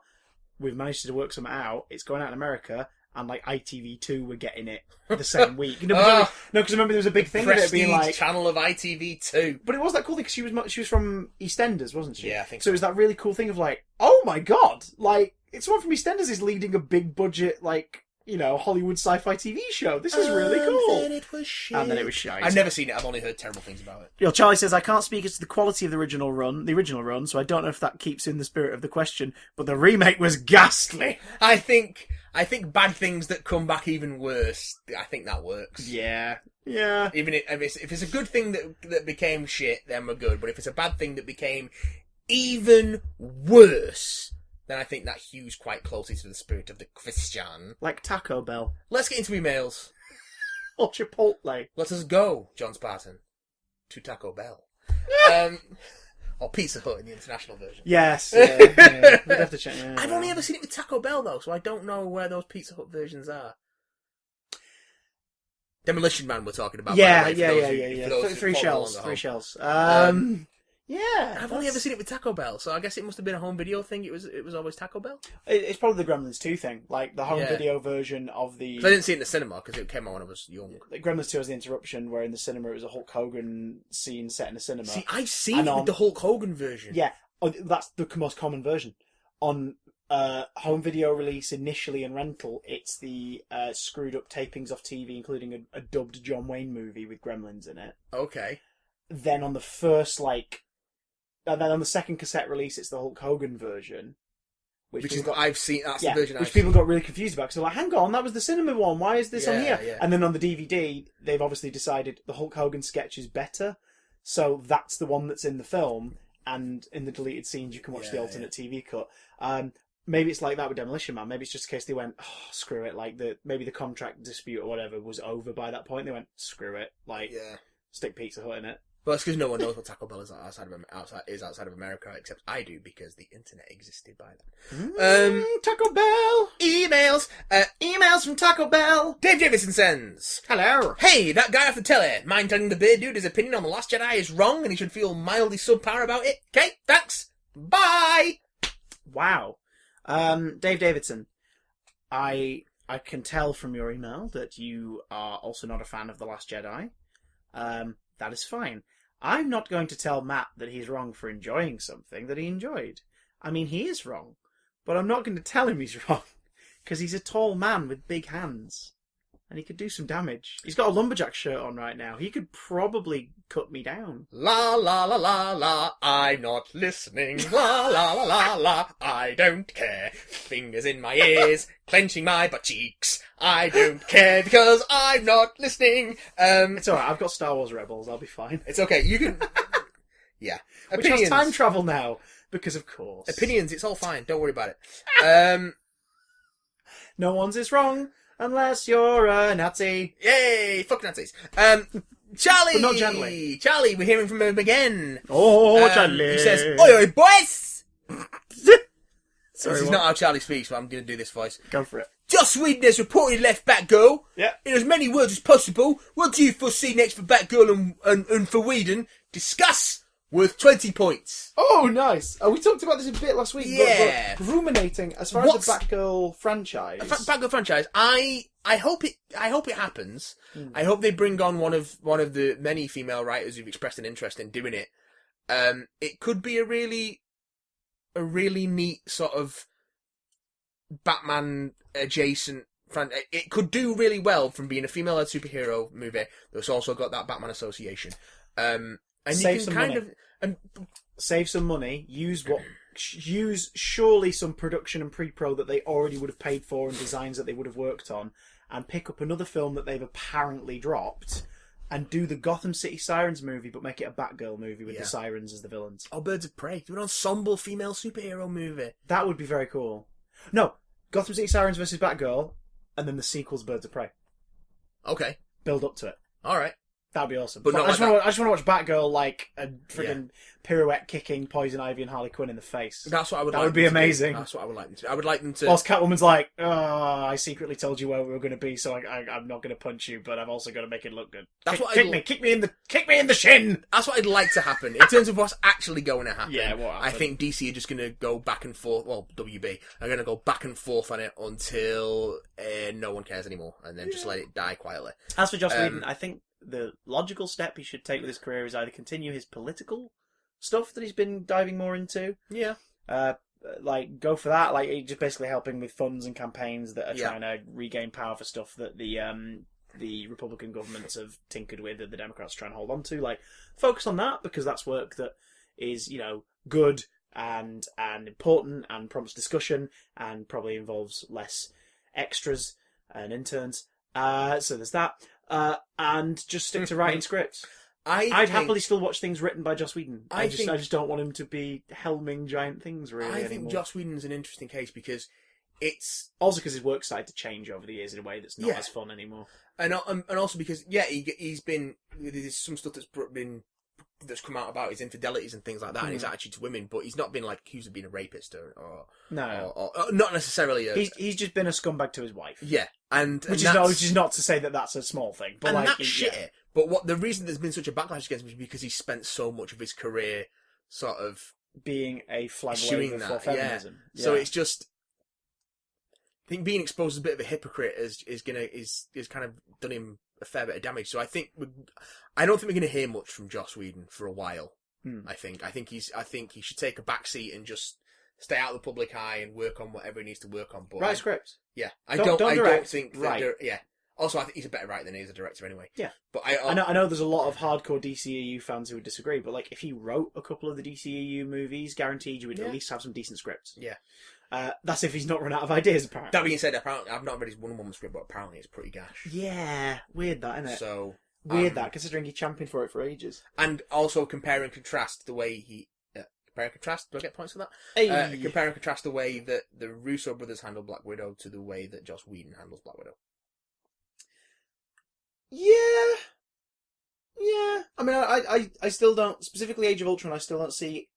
we've managed to work something out. It's going out in America. And like ITV2 were getting it the same week. No, because I remember there was a big thing of it being like channel of ITV2. But it was that cool thing because she was from EastEnders, wasn't she? Yeah, I think so. So it was that really cool thing of like, oh my god, like it's someone from EastEnders is leading a big budget like Hollywood sci-fi TV show. This is really cool. And then it was shite. I've never seen it. I've only heard terrible things about it. Charlie says, I can't speak as to the quality of the original run, so I don't know if that keeps in the spirit of the question, but the remake was ghastly. I think bad things that come back even worse, I think that works. Yeah. Yeah. Even if it's a good thing that became shit, then we're good. But if it's a bad thing that became even worse, then I think that hews quite closely to the spirit of the question. Like Taco Bell. Let's get into emails. Or Chipotle. Let us go, John Spartan, to Taco Bell. Or Pizza Hut in the international version. Yes. Yeah. We'd have to check. Yeah. I've only ever seen it with Taco Bell, though, so I don't know where those Pizza Hut versions are. Demolition Man we're talking about. Yeah. 3 shells. Yeah, I've only ever seen it with Taco Bell, so I guess it must have been a home video thing. It was always Taco Bell. It's probably the Gremlins 2 thing, like the home video version of the. I didn't see it in the cinema because it came out when I was young. Gremlins 2 has the interruption, where in the cinema it was a Hulk Hogan scene set in a cinema. See, I've seen it with the Hulk Hogan version. Yeah, that's the most common version. On home video release initially and rental, it's the screwed up tapings off TV, including a dubbed John Wayne movie with Gremlins in it. Okay. Then on the first and then on the second cassette release, it's the Hulk Hogan version. Which is what I've seen. That's the version which people got really confused about. Because they're like, hang on, that was the cinema one. Why is this on here? Yeah. And then on the DVD, they've obviously decided the Hulk Hogan sketch is better. So that's the one that's in the film. And in the deleted scenes, you can watch the alternate TV cut. Maybe it's like that with Demolition Man. Maybe it's just in case they went, oh, screw it. Like maybe the contract dispute or whatever was over by that point. They went, screw it. Stick Pizza Hut in it. Well, it's because no one knows what Taco Bell is outside of America, except I do, because the internet existed by then. Taco Bell! Emails! Emails from Taco Bell! Dave Davison sends, hello! Hey, that guy off the telly, mind telling the beard dude his opinion on The Last Jedi is wrong and he should feel mildly subpar about it? Okay, thanks! Bye! Wow. Dave Davidson, I can tell from your email that you are also not a fan of The Last Jedi. That is fine. I'm not going to tell Matt that he's wrong for enjoying something that he enjoyed. I mean, he is wrong. But I'm not going to tell him he's wrong. Because he's a tall man with big hands. And he could do some damage. He's got a lumberjack shirt on right now. He could probably cut me down. La la la la la, I'm not listening. La la la la la, I don't care. Fingers in my ears, clenching my butt cheeks. I don't care because I'm not listening. It's alright, I've got Star Wars Rebels, I'll be fine. It's okay, you can... Yeah. Which has time travel now, because of course. Opinions, it's all fine, don't worry about it. No one's is wrong. Unless you're a Nazi. Yay! Fuck Nazis. Charlie! But not gently. Charlie, we're hearing from him again. Oh, Charlie. He says, oi, oi, boys! Sorry, this is not how Charlie speaks, but I'm going to do this voice. Go for it. Joss Whedon has reported left Batgirl. Yeah. In as many words as possible. What do you foresee next for Batgirl and for Whedon? Discuss. Worth 20 points. Oh, nice. We talked about this a bit last week. Yeah. But ruminating, as far as the Batgirl franchise. Batgirl franchise, I I hope it happens. I hope they bring on one of the many female writers who've expressed an interest in doing it. It could be a really neat sort of Batman adjacent. It could do really well from being a female-led superhero movie that's also got that Batman association. And Save you can some money. Save some money. Use surely some production and pre-pro that they already would have paid for and designs that they would have worked on, and pick up another film that they've apparently dropped, and do the Gotham City Sirens movie, but make it a Batgirl movie with the Sirens as the villains. Oh, Birds of Prey. Do an ensemble female superhero movie. That would be very cool. No, Gotham City Sirens versus Batgirl, and then the sequel's Birds of Prey. Okay. Build up to it. All right. That'd be awesome. But I just want to watch Batgirl like a friggin' pirouette kicking Poison Ivy and Harley Quinn in the face. That's what I would. That would be amazing. That's what I would like them to. I would like them to. Whilst Catwoman's like, I secretly told you where we were going to be, so I'm not going to punch you, but I've also got to make it look good. That's Kick me in the shin. That's what I'd like to happen in terms of what's actually going to happen. Yeah, what happened? I think DC are just going to go back and forth. Well, WB are going to go back and forth on it until no one cares anymore, and then just let it die quietly. As for Joss Whedon, I think the logical step he should take with his career is either continue his political stuff that he's been diving more into. Yeah. Like, go for that. Like, just basically helping with funds and campaigns that are trying to regain power for stuff that the Republican governments have tinkered with that the Democrats try and hold on to. Like, focus on that, because that's work that is, good and important and prompts discussion and probably involves less extras and interns. So there's that. And just stick to writing scripts. I'd happily still watch things written by Joss Whedon. I just don't want him to be helming giant things, really, I think anymore. Joss Whedon's an interesting case because it's... Also because his work started to change over the years in a way that's not as fun anymore. And also because, he's been... There's some stuff that's come out about his infidelities and things like that, and his attitude to women, but he's not been accused of being a rapist or not necessarily. He's just been a scumbag to his wife. Yeah, which is not to say that that's a small thing, but that's shitty. Yeah. But the reason there's been such a backlash against him is because he spent so much of his career sort of being a flag waver for feminism. Yeah. So it's just. I think being exposed as a bit of a hypocrite is kind of done him a fair bit of damage. So I don't think we're going to hear much from Joss Whedon for a while. I think he should take a back seat and just stay out of the public eye and work on whatever he needs to work on. But write scripts. Yeah, I don't think right. Yeah. Also, I think he's a better writer than he is a director anyway. Yeah. But I know there's a lot of hardcore DCEU fans who would disagree, but if he wrote a couple of the DCEU movies, guaranteed you would at least have some decent scripts. Yeah. That's if he's not run out of ideas, apparently. That being said, apparently, I've not read his Wonder Woman script, but apparently it's pretty gash. Yeah. Weird that, isn't it? So... Weird that, considering he championed for it for ages. And also compare and contrast the way he... compare and contrast? Do I get points for that? Hey. Compare and contrast the way that the Russo brothers handle Black Widow to the way that Joss Whedon handles Black Widow. Yeah. I mean, I still don't... Specifically Age of Ultron, I still don't see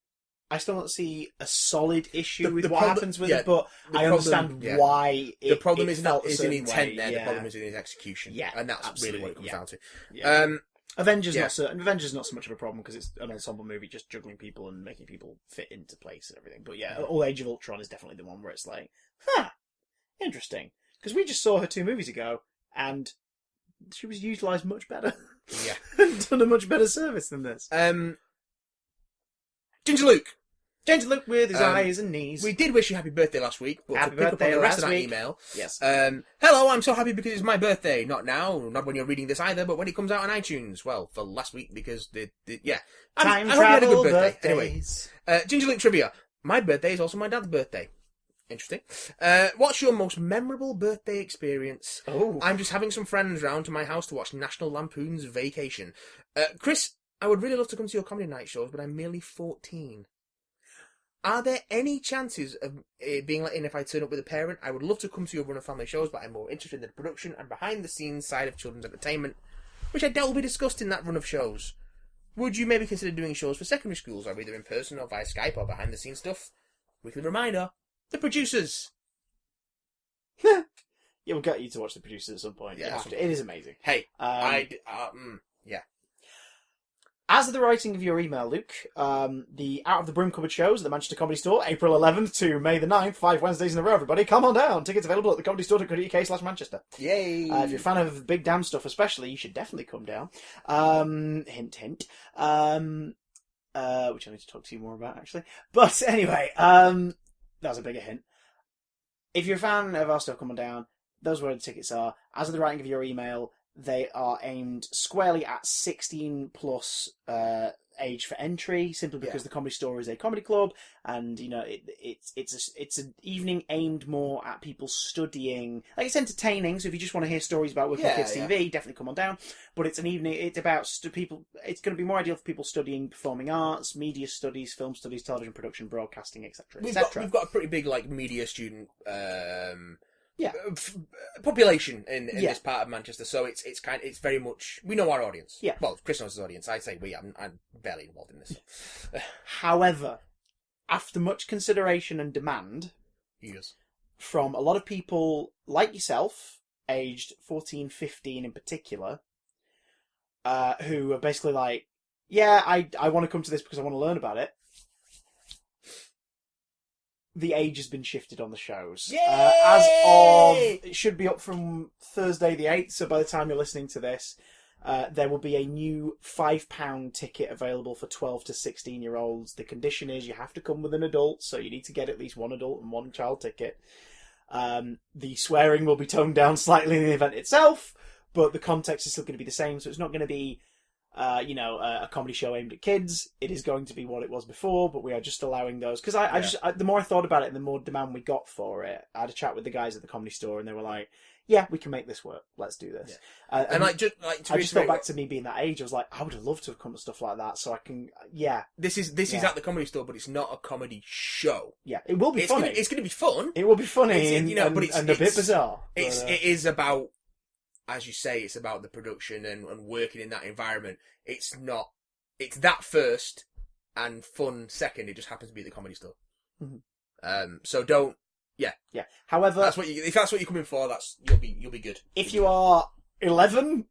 a solid issue with what happens with it, but I understand why the problem isn't in intent there, the problem is in his execution. Yeah, and that's really what it comes down to. Yeah. Avengers not so much of a problem because it's an ensemble movie just juggling people and making people fit into place and everything. But all Age of Ultron is definitely the one where it's interesting. Because we just saw her 2 movies ago and she was utilised much better. Yeah. And done a much better service than this. Ginger Luke with his eyes and knees. We did wish you happy birthday last week, but happy to pick up on the rest of that week. email. Yes. Hello, I'm so happy because it's my birthday. Not now, not when you're reading this either, but when it comes out on iTunes. Well, for last week because I hope you had a good birthday. Birthdays. Anyway, Ginger Luke trivia. My birthday is also my dad's birthday. Interesting. What's your most memorable birthday experience? Oh. I'm just having some friends round to my house to watch National Lampoon's Vacation. Chris, I would really love to come to your comedy night shows, but I'm merely 14. Are there any chances of being let in if I turn up with a parent? I would love to come to your run of family shows, but I'm more interested in the production and behind-the-scenes side of children's entertainment, which I doubt will be discussed in that run of shows. Would you maybe consider doing shows for secondary schools, or either in person or via Skype or behind-the-scenes stuff? Weekly reminder, the producers. Yeah, we'll get you to watch the producers at some point. Yeah, it is amazing. Hey, yeah. As of the writing of your email, Luke, the Out of the Broom Cupboard shows at the Manchester Comedy Store, April 11th to May the 9th, 5 Wednesdays in a row, everybody. Come on down. Tickets available at thecomedystore.co.uk/Manchester. Yay! If you're a fan of big damn stuff especially, you should definitely come down. Hint, hint. Which I need to talk to you more about, actually. But anyway, that was a bigger hint. If you're a fan of our stuff, come on down. Those are where the tickets are. As of the writing of your email, they are aimed squarely at 16 plus age for entry, simply because the Comedy Store is a comedy club, and it's an evening aimed more at people studying. Like, it's entertaining, so if you just want to hear stories about working kids TV, definitely come on down. But it's an evening. It's about people. It's going to be more ideal for people studying performing arts, media studies, film studies, television production, broadcasting, etc. We've got a pretty big media student. Population in this part of Manchester, so it's very much, we know our audience. Yeah. Well, Chris knows his audience. I say we. I'm barely involved in this. However, after much consideration and demand, from a lot of people like yourself, aged 14, 15 in particular, who are basically like, yeah, I want to come to this because I want to learn about it. The age has been shifted on the shows. As of, it should be up from Thursday the 8th, so by the time you're listening to this, there will be a new £5 ticket available for 12 to 16-year-olds. The condition is you have to come with an adult, so you need to get at least one adult and one child ticket. The swearing will be toned down slightly in the event itself, but the context is still going to be the same, so it's not going to be a comedy show aimed at kids. It is going to be what it was before, but we are just allowing those. Because the more I thought about it, the more demand we got for it. I had a chat with the guys at the Comedy Store, and they were like, yeah, we can make this work. Let's do this. Yeah. I just thought back to me being that age. I was like, I would have loved to have come to stuff like that, so I can, This is at the Comedy Store, but it's not a comedy show. Yeah, it will be funny. It's going to be fun. It will be funny, but it's a bit bizarre. It is about, as you say, it's about the production and working in that environment. It's that first and fun second. It just happens to be at the Comedy Store. Mm-hmm. So don't. Yeah. However, if that's what you're coming for, you'll be good. If you are 11,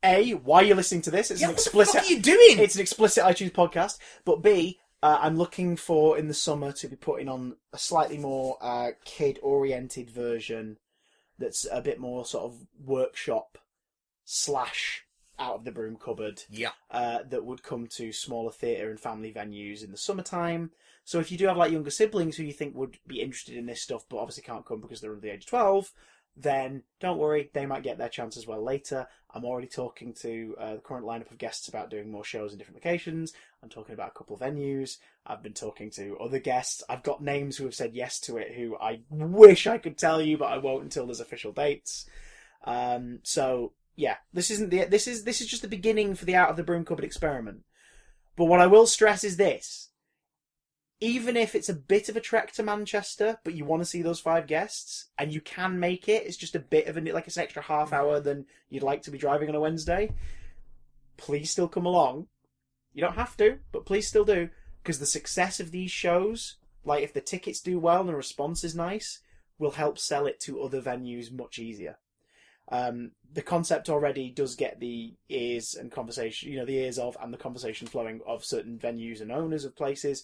why are you listening to this? It's an explicit. What are you doing? It's an explicit iTunes podcast. But B, I'm looking for in the summer to be putting on a slightly more kid-oriented version. That's a bit more sort of workshop / out of the broom cupboard. Yeah. That would come to smaller theatre and family venues in the summertime. So if you do have younger siblings who you think would be interested in this stuff, but obviously can't come because they're under the age of 12, then don't worry, they might get their chance as well later. I'm already talking to the current lineup of guests about doing more shows in different locations. I'm talking about a couple of venues. I've been talking to other guests. I've got names who have said yes to it who I wish I could tell you, but I won't until there's official dates. So yeah, this is just the beginning for the Out of the Broom Cupboard experiment. But what I will stress is this. Even if it's a bit of a trek to Manchester, but you want to see those 5 guests, and you can make it, it's just a bit of it's an extra half hour than you'd like to be driving on a Wednesday, please still come along. You don't have to, but please still do, because the success of these shows, if the tickets do well and the response is nice, will help sell it to other venues much easier. The concept already does get the ears and conversation, the ears of and the conversation flowing of certain venues and owners of places.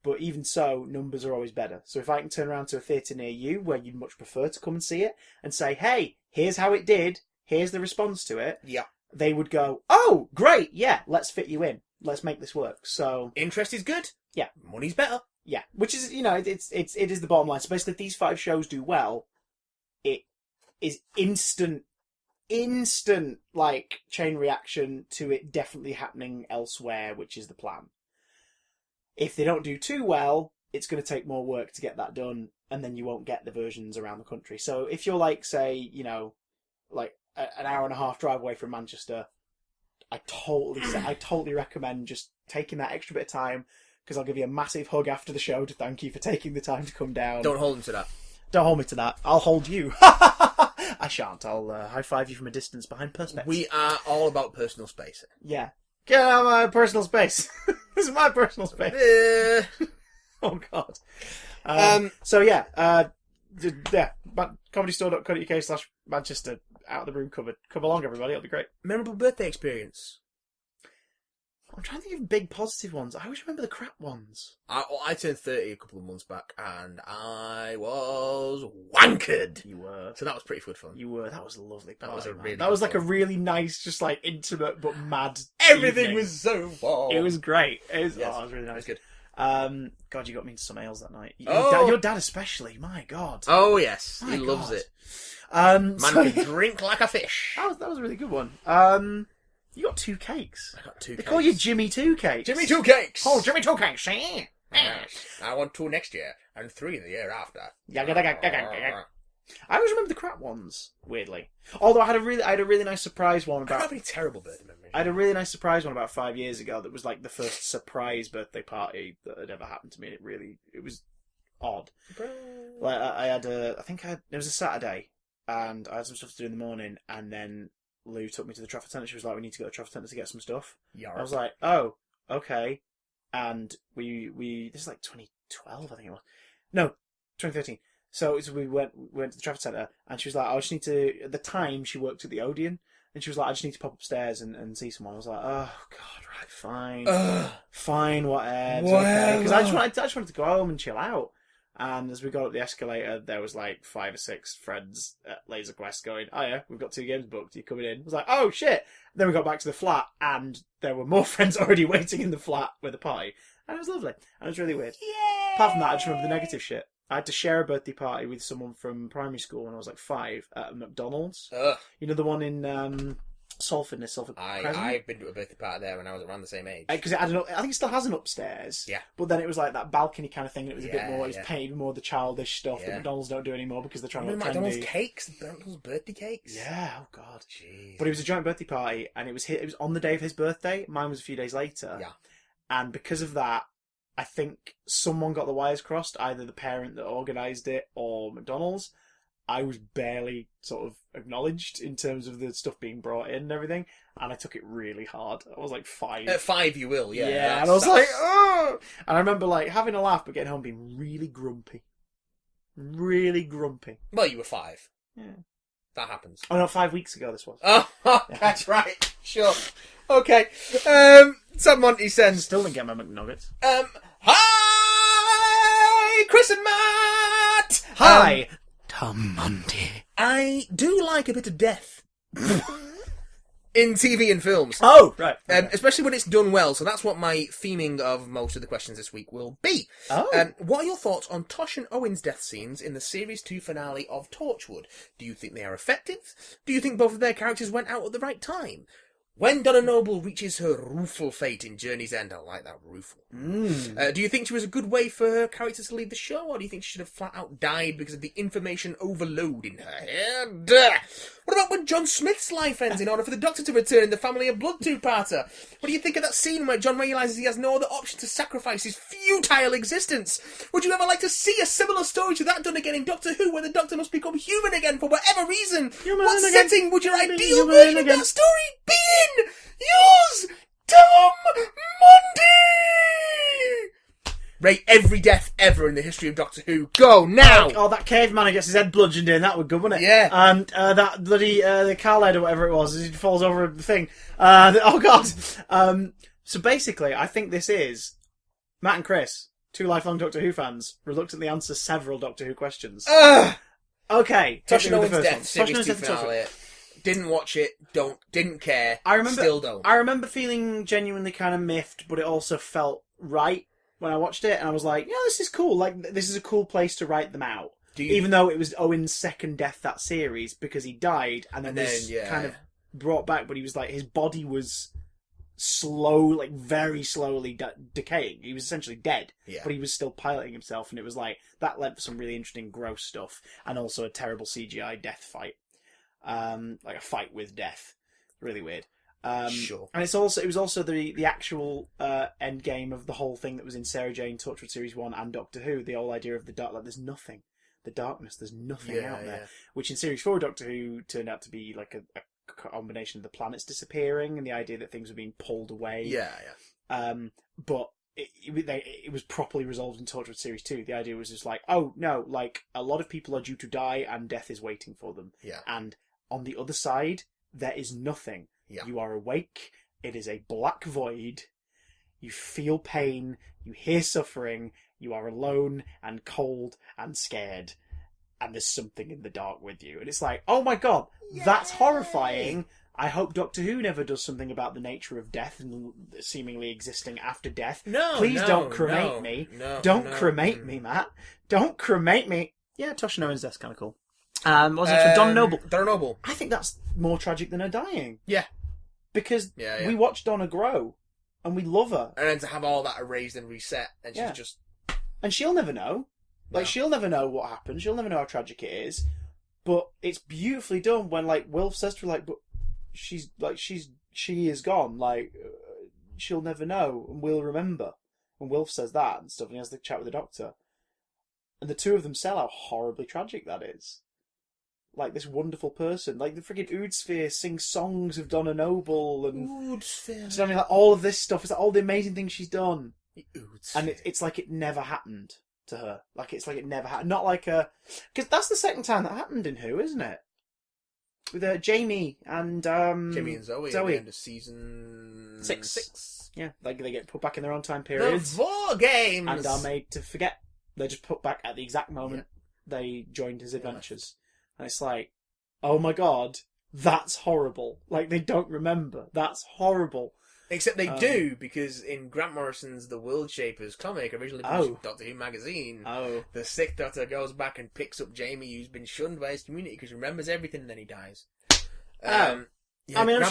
But even so, numbers are always better. So if I can turn around to a theatre near you where you'd much prefer to come and see it and say, hey, here's how it did, here's the response to it, they would go, oh, great, yeah, let's fit you in. Let's make this work. So interest is good. Yeah. Money's better. Yeah. Which is, it is the bottom line. So basically, if these 5 shows do well, it is instant chain reaction to it definitely happening elsewhere, which is the plan. If they don't do too well, it's going to take more work to get that done, and then you won't get the versions around the country. So if you're say, an hour and a half drive away from Manchester, I totally recommend just taking that extra bit of time, because I'll give you a massive hug after the show to thank you for taking the time to come down. Don't hold him to that. Don't hold me to that. I'll hold you. I shan't. I'll high five you from a distance behind perspex. We are all about personal space. Yeah. Get out of my personal space. This is my personal space. Oh, God. So, yeah. comedystore.co.uk/Manchester, Out of the Broom Cupboard. Come along, everybody. It'll be great. Memorable birthday experience. I'm trying to think of big positive ones. I always remember the crap ones. I turned 30 a couple of months back, and I was wankered. You were. So that was pretty good fun. You were. That was a lovely party, That was a really That was good like a fun. really nice, just like intimate but mad Everything evening. was so warm. It was great. It was, Yes, it was really nice. It was good. God, you got me into some ales that night. Oh. Your dad especially. My God. Oh, yes. My he loves God. it. Man can drink like a fish. That was a really good one. You got 2 cakes. I got 2 They cakes. call you Jimmy 2 Cakes. Jimmy 2 cakes. Oh, Jimmy 2 Cakes. Eh? Yes. I want 2 next year, and 3 the year after. I always remember the crap ones, weirdly. Although I had a really nice surprise one I about. don't have any terrible birthday memories. I had a really nice surprise one about 5 years ago that was like the first surprise birthday party that had ever happened to me. It was odd. Like it was a Saturday, and I had some stuff to do in the morning, and then Lou took me to the Trafford Centre. She was like, "We need to go to the Trafford Centre to get some stuff." Yarp. I was like, "Oh, okay." And we this is like 2012, I think it was. No, 2013. So we went to the Trafford Centre, and she was like, "I just need to." At the time, she worked at the Odeon, and she was like, "I just need to pop upstairs and see someone." I was like, "Oh God, right, fine, fine, whatever." Okay, because I just wanted to go home and chill out. And as we got up the escalator, there was like 5 or 6 friends at Laser Quest going, "Oh yeah, we've got 2 games booked. Are you coming in?" I was like, "Oh shit!" Then we got back to the flat, and there were more friends already waiting in the flat with a party, and it was lovely. And it was really weird. Yay! Apart from that, I just remember the negative shit. I had to share a birthday party with someone from primary school when I was like 5 at a McDonald's. Ugh. You know the one in Salford, near Salford Crescent? I've been to a birthday party there when I was around the same age. Because I think it still has an upstairs. Yeah. But then it was like that balcony kind of thing, and it was a bit more. It was yeah. painted more the childish stuff that Yeah. McDonald's don't do anymore because they're trying to look trendy. McDonald's cakes, McDonald's birthday cakes. Yeah. Oh God. Jeez. But it was a joint birthday party, and it was on the day of his birthday. Mine was a few days later. Yeah. And because of that, I think someone got the wires crossed, either the parent that organised it or McDonald's. I was barely sort of acknowledged in terms of the stuff being brought in and everything, and I took it really hard. I was like 5. At 5 you will, yeah. Yeah, and I was like, oh! And I remember like having a laugh, but getting home being really grumpy. Really grumpy. Well, you were 5. Yeah. That happens. Oh no, 5 weeks ago this was. Oh, that's right. Sure. Okay. Sam Monty sends... Still didn't get my McNuggets. Hi, Chris and Matt! Hi, Tom Monty. I do like a bit of death. In TV and films. Oh, right. Okay. Especially when it's done well. So that's what my theming of most of the questions this week will be. Oh. What are your thoughts on Tosh and Owen's death scenes in the Series 2 finale of Torchwood? Do you think they are effective? Do you think both of their characters went out at the right time? When Donna Noble reaches her rueful fate in Journey's End, I like that, rueful. Do you think she was a good way for her character to leave the show, or do you think she should have flat out died because of the information overload in her head? What about when John Smith's life ends in order for the Doctor to return in the Family of Blood two-parter? What do you think of that scene where John realises he has no other option to sacrifice his futile existence? Would you ever like to see a similar story to that done again in Doctor Who, where the Doctor must become human again for whatever reason? What setting would your ideal version of that story be in? Yours, Tom Monty! Rate every death ever in the history of Doctor Who. Go now! Oh, that caveman who gets his head bludgeoned in, that was good, wasn't it? Yeah. And that bloody the Carlhead or whatever it was, as he falls over the thing. Oh god. So basically, I think this is Matt and Chris, 2 lifelong Doctor Who fans, reluctantly answer several Doctor Who questions. Okay. Tosh and hit me with Owen's the death, first one. Series 2 finale. Didn't watch it, didn't care, still don't. I remember feeling genuinely kind of miffed, but it also felt right when I watched it, and I was like, yeah, this is cool. Like, this is a cool place to write them out. Even though it was Owen's second death that series, because he died, and then kind of brought back, but he was like, his body was very slowly decaying. He was essentially dead, but he was still piloting himself, and it was like, that led for some really interesting gross stuff, and also a terrible CGI death fight. Like a fight with death. Really weird. Sure. And it was also the actual end game of the whole thing that was in Sarah Jane, Torchwood Series 1 and Doctor Who, the whole idea of the dark, like there's nothing. The darkness, there's nothing out there. Which in Series 4 Doctor Who turned out to be like a combination of the planets disappearing and the idea that things were being pulled away. But it was properly resolved in Torchwood Series 2. The idea was just like, oh no, like a lot of people are due to die and death is waiting for them. And on the other side, there is nothing. You are awake. It is a black void. You feel pain, you hear suffering, you are alone and cold and scared, and there's something in the dark with you. And it's like, oh my god, that's horrifying. I hope Doctor Who never does something about the nature of death and seemingly existing after death. Please don't cremate me. Don't cremate me, Matt. Don't cremate me. Yeah, Toshino's death's kind of cool. What's the next one? Donna Noble. Donna Noble. I think that's more tragic than her dying. Yeah. Because we watch Donna grow, and we love her. And then to have all that erased and reset, and she's just... And she'll never know. Like, she'll never know what happened. She'll never know how tragic it is. But it's beautifully done when, like, Wilf says to her, like, but she is gone. Like, she'll never know, and we'll remember. And Wilf says that and stuff, and he has the chat with the Doctor. And the two of them sell how horribly tragic that is. Like, this wonderful person. Like, the freaking Oodsphere sings songs of Donna Noble, and... Oodsphere. So, I mean, like, all of this stuff. It's like all the amazing things she's done. Oodsphere. And it's like it never happened to her. Like, it's like it never happened. Not like a... Because that's the second time that happened in Who, isn't it? With Jamie and... Jamie and Zoe at the end of season... 6. Yeah, like they get put back in their own time periods. The War Games! And are made to forget. They're just put back at the exact moment they joined his adventures. And it's like, oh my god, that's horrible. Like, they don't remember. That's horrible. Except they do, because in Grant Morrison's The World Shapers comic, originally published in Doctor Who magazine, the Sixth Doctor goes back and picks up Jamie, who's been shunned by his community because he remembers everything, and then he dies. Yeah, I mean,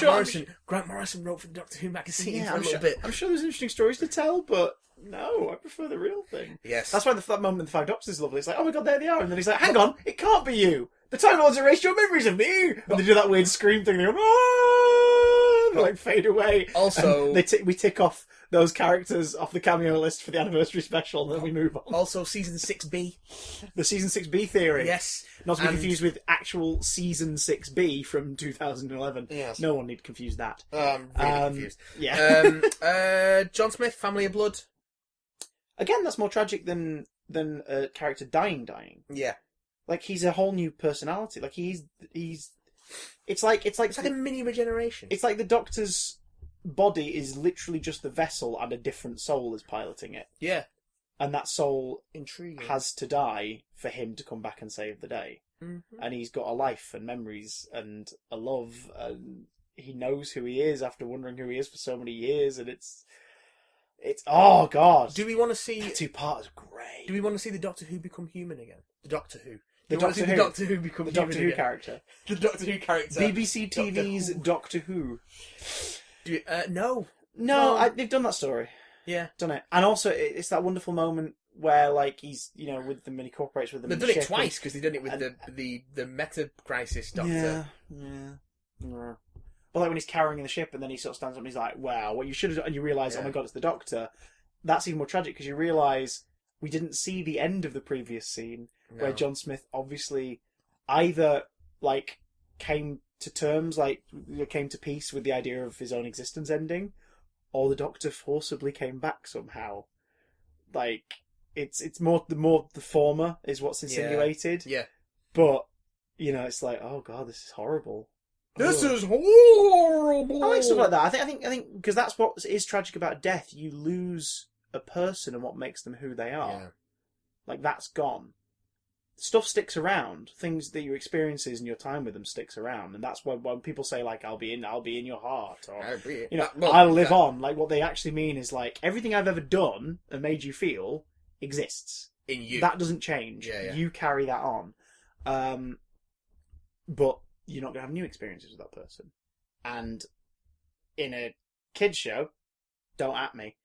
Grant Morrison wrote for the Doctor Who magazine for a little little bit. I'm sure there's interesting stories to tell, but no, I prefer the real thing. Yes. That's why that moment in the Five Doctors is lovely. It's like, oh my god, there they are. And then he's like, hang on, it can't be you. The Time Lords erased your memories of me. And they do that weird scream thing. They go, ah! They like fade away. Also, we tick off those characters off the cameo list for the anniversary special, and then we move on. Also, season 6B. The season 6B theory. Yes. Not to be confused with actual season 6B from 2011. Yes. No one need to confuse that. I'm really confused. Yeah. John Smith, Family of Blood. Again, that's more tragic than a character dying. Yeah. Like, he's a whole new personality. Like, he's it's like a mini regeneration. It's like the Doctor's body is literally just the vessel, and a different soul is piloting it. Yeah. And that soul Intriguing. has to die for him to come back and save the day. Mm-hmm. And he's got a life and memories and a love, and he knows who he is after wondering who he is for so many years, and it's oh god. Do we want to see the two parts? Great. Do we want to see the Doctor Who become human again? The Doctor Who. The Doctor Who become the human Doctor Who again. character. The Doctor Who character. BBC TV's Doctor Who. No. They've done that story. Yeah. Done it. And also, it's that wonderful moment where, like, he's, with them and he cooperates with them. They've done it twice, because they've done it with the Meta Crisis Doctor. Yeah. But like when he's carrying the ship and then he sort of stands up and he's like, wow, what you should have done, and you realise, oh my god, it's the Doctor. That's even more tragic, because you realise we didn't see the end of the previous scene, where John Smith obviously either, like, came to terms, like, came to peace with the idea of his own existence ending, or the Doctor forcibly came back somehow. Like, it's more the former is what's insinuated. Yeah. But, it's like, oh god, this is horrible. This is horrible. I like stuff like that. I think because that's what is tragic about death. You lose a person and what makes them who they are. Yeah. Like, that's gone. Stuff sticks around. Things that your experiences and your time with them sticks around, and that's when people say, like, I'll be in your heart, or I'll live on. Like, what they actually mean is, like, everything I've ever done and made you feel exists in you. That doesn't change. Yeah. You carry that on, but you're not gonna have new experiences with that person. And in a kids show, don't at me.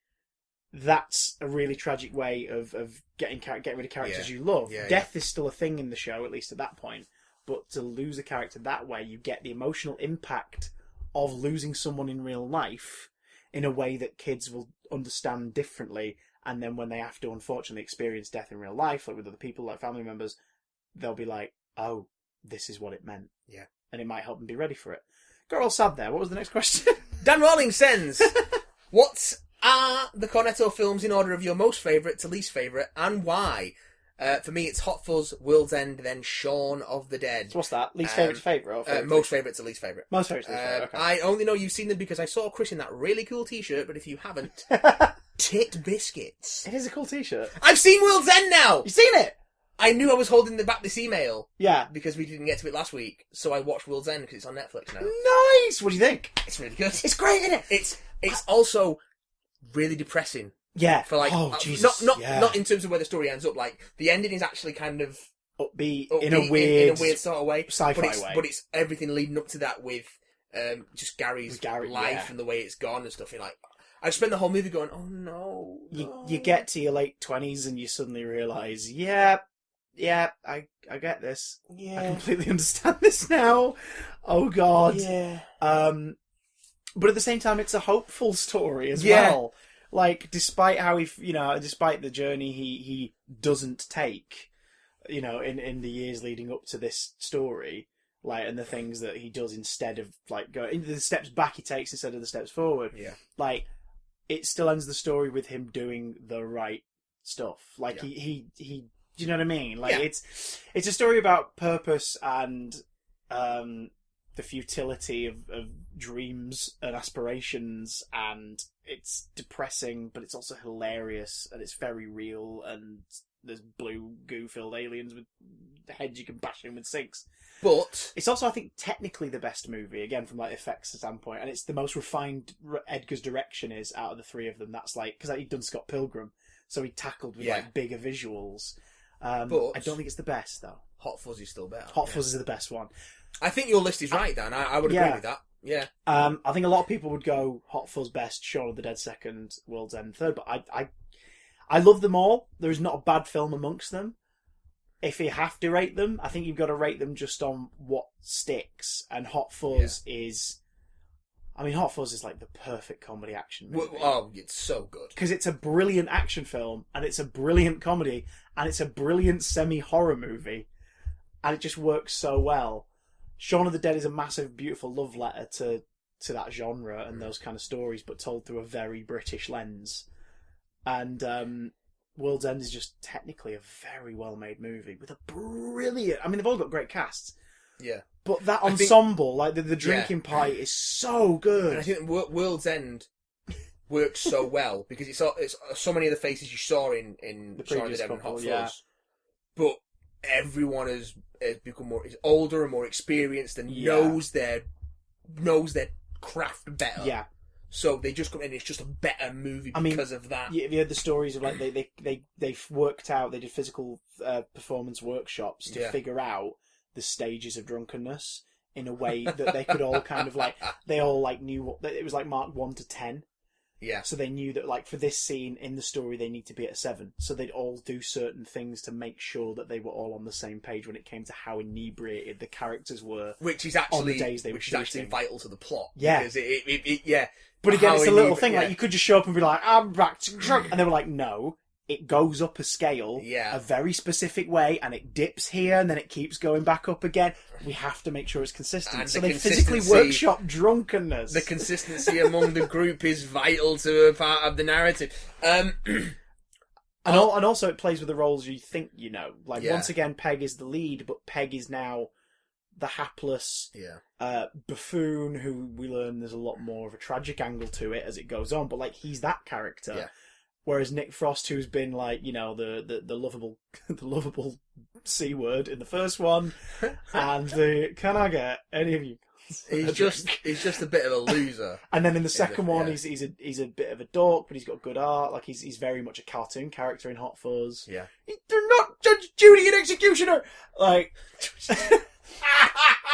That's a really tragic way of getting rid of characters you love. Death is still a thing in the show, at least at that point. But to lose a character that way, you get the emotional impact of losing someone in real life in a way that kids will understand differently. And then when they have to, unfortunately, experience death in real life, like with other people, like family members, they'll be like, oh, this is what it meant. Yeah. And it might help them be ready for it. Got all sad there. What was the next question? Dan Rawlings sends, what are the Cornetto films in order of your most favourite to least favourite, and why? For me, it's Hot Fuzz, World's End, then Shaun of the Dead. So what's that? Least favourite to favourite? Most favourite to least favourite. Most favourite to least favourite, okay. I only know you've seen them because I saw Chris in that really cool t-shirt, but if you haven't, tit biscuits. It is a cool T-shirt. I've seen World's End now! You've seen it? I knew I was holding back this email. Yeah. Because we didn't get to it last week, so I watched World's End because it's on Netflix now. Nice! What do you think? It's really good. It's great, isn't it? It's also really depressing. Yeah. For like, Jesus. Not in terms of where the story ends up. Like, the ending is actually kind of upbeat in a weird sort of way, sci-fi way. But it's everything leading up to that with just Gary's life and the way it's gone and stuff. You're like, I've spent the whole movie going, oh no. You get to your late 20s and you suddenly realise, I get this. Yeah. I completely understand this now. Oh God. Yeah. But at the same time, it's a hopeful story as well. Like, despite how despite the journey he doesn't take, in the years leading up to this story, like, and the things that he does instead of, like, going, the steps back he takes instead of the steps forward. Yeah. Like, it still ends the story with him doing the right stuff. Like, he do you know what I mean? Like, it's a story about purpose and, the futility of dreams and aspirations, and it's depressing, but it's also hilarious, and it's very real, and there's blue goo-filled aliens with heads you can bash in with sinks. But it's also, I think, technically the best movie, again, from, like, effects standpoint, and it's the most refined Edgar's direction is out of the three of them. That's, like, because he'd done Scott Pilgrim, so he tackled with, like, bigger visuals. But I don't think it's the best, though. Hot Fuzz is still better. Hot Fuzz is the best one. I think your list is right, Dan. I would agree with that. Yeah. I think a lot of people would go Hot Fuzz best, Shaun of the Dead second, World's End third, but I love them all. There is not a bad film amongst them. If you have to rate them, I think you've got to rate them just on what sticks, and Hot Fuzz is... I mean, Hot Fuzz is like the perfect comedy action movie. Oh, it's so good. Because it's a brilliant action film, and it's a brilliant comedy, and it's a brilliant semi-horror movie, and it just works so well. Shaun of the Dead is a massive, beautiful love letter to that genre and those kind of stories, but told through a very British lens. And World's End is just technically a very well-made movie with a brilliant... I mean, they've all got great casts. Yeah. But that ensemble, like the drinking party, is so good. And I think World's End works so well because it's so many of the faces you saw in the Shaun of the Dead and couple, Hot Fuzz. But everyone has become is older and more experienced and knows their craft better. Yeah. So they just come in. It's just a better movie because of that. You heard the stories of, like, they've worked out. They did physical performance workshops to figure out the stages of drunkenness in a way that they could all kind of, like, they all, like, knew what it was, like, marked 1 to 10. Yeah. So they knew that, like, for this scene in the story, they need to be at 7. So they'd all do certain things to make sure that they were all on the same page when it came to how inebriated the characters were. Which is actually, on the days they were actually vital to the plot. Yeah. Because it But again, it's a little thing. Like, you could just show up and be like, I'm back to drunk. And they were like, no. It goes up a scale a very specific way, and it dips here, and then it keeps going back up again. We have to make sure it's consistent. And so they physically workshop drunkenness. The consistency among the group is vital to a part of the narrative. And also it plays with the roles you think you know. Like, once again, Peg is the lead, but Peg is now the hapless buffoon who we learn there's a lot more of a tragic angle to it as it goes on. But, like, he's that character. Yeah. Whereas Nick Frost, who's been, like, the lovable the lovable C word in the first one, and can I get any of you? He's just a bit of a loser. And then in the second one, he's a bit of a dork, but he's got good art. Like, he's very much a cartoon character in Hot Fuzz. Yeah, they're not Judge Judy and Executioner. Like.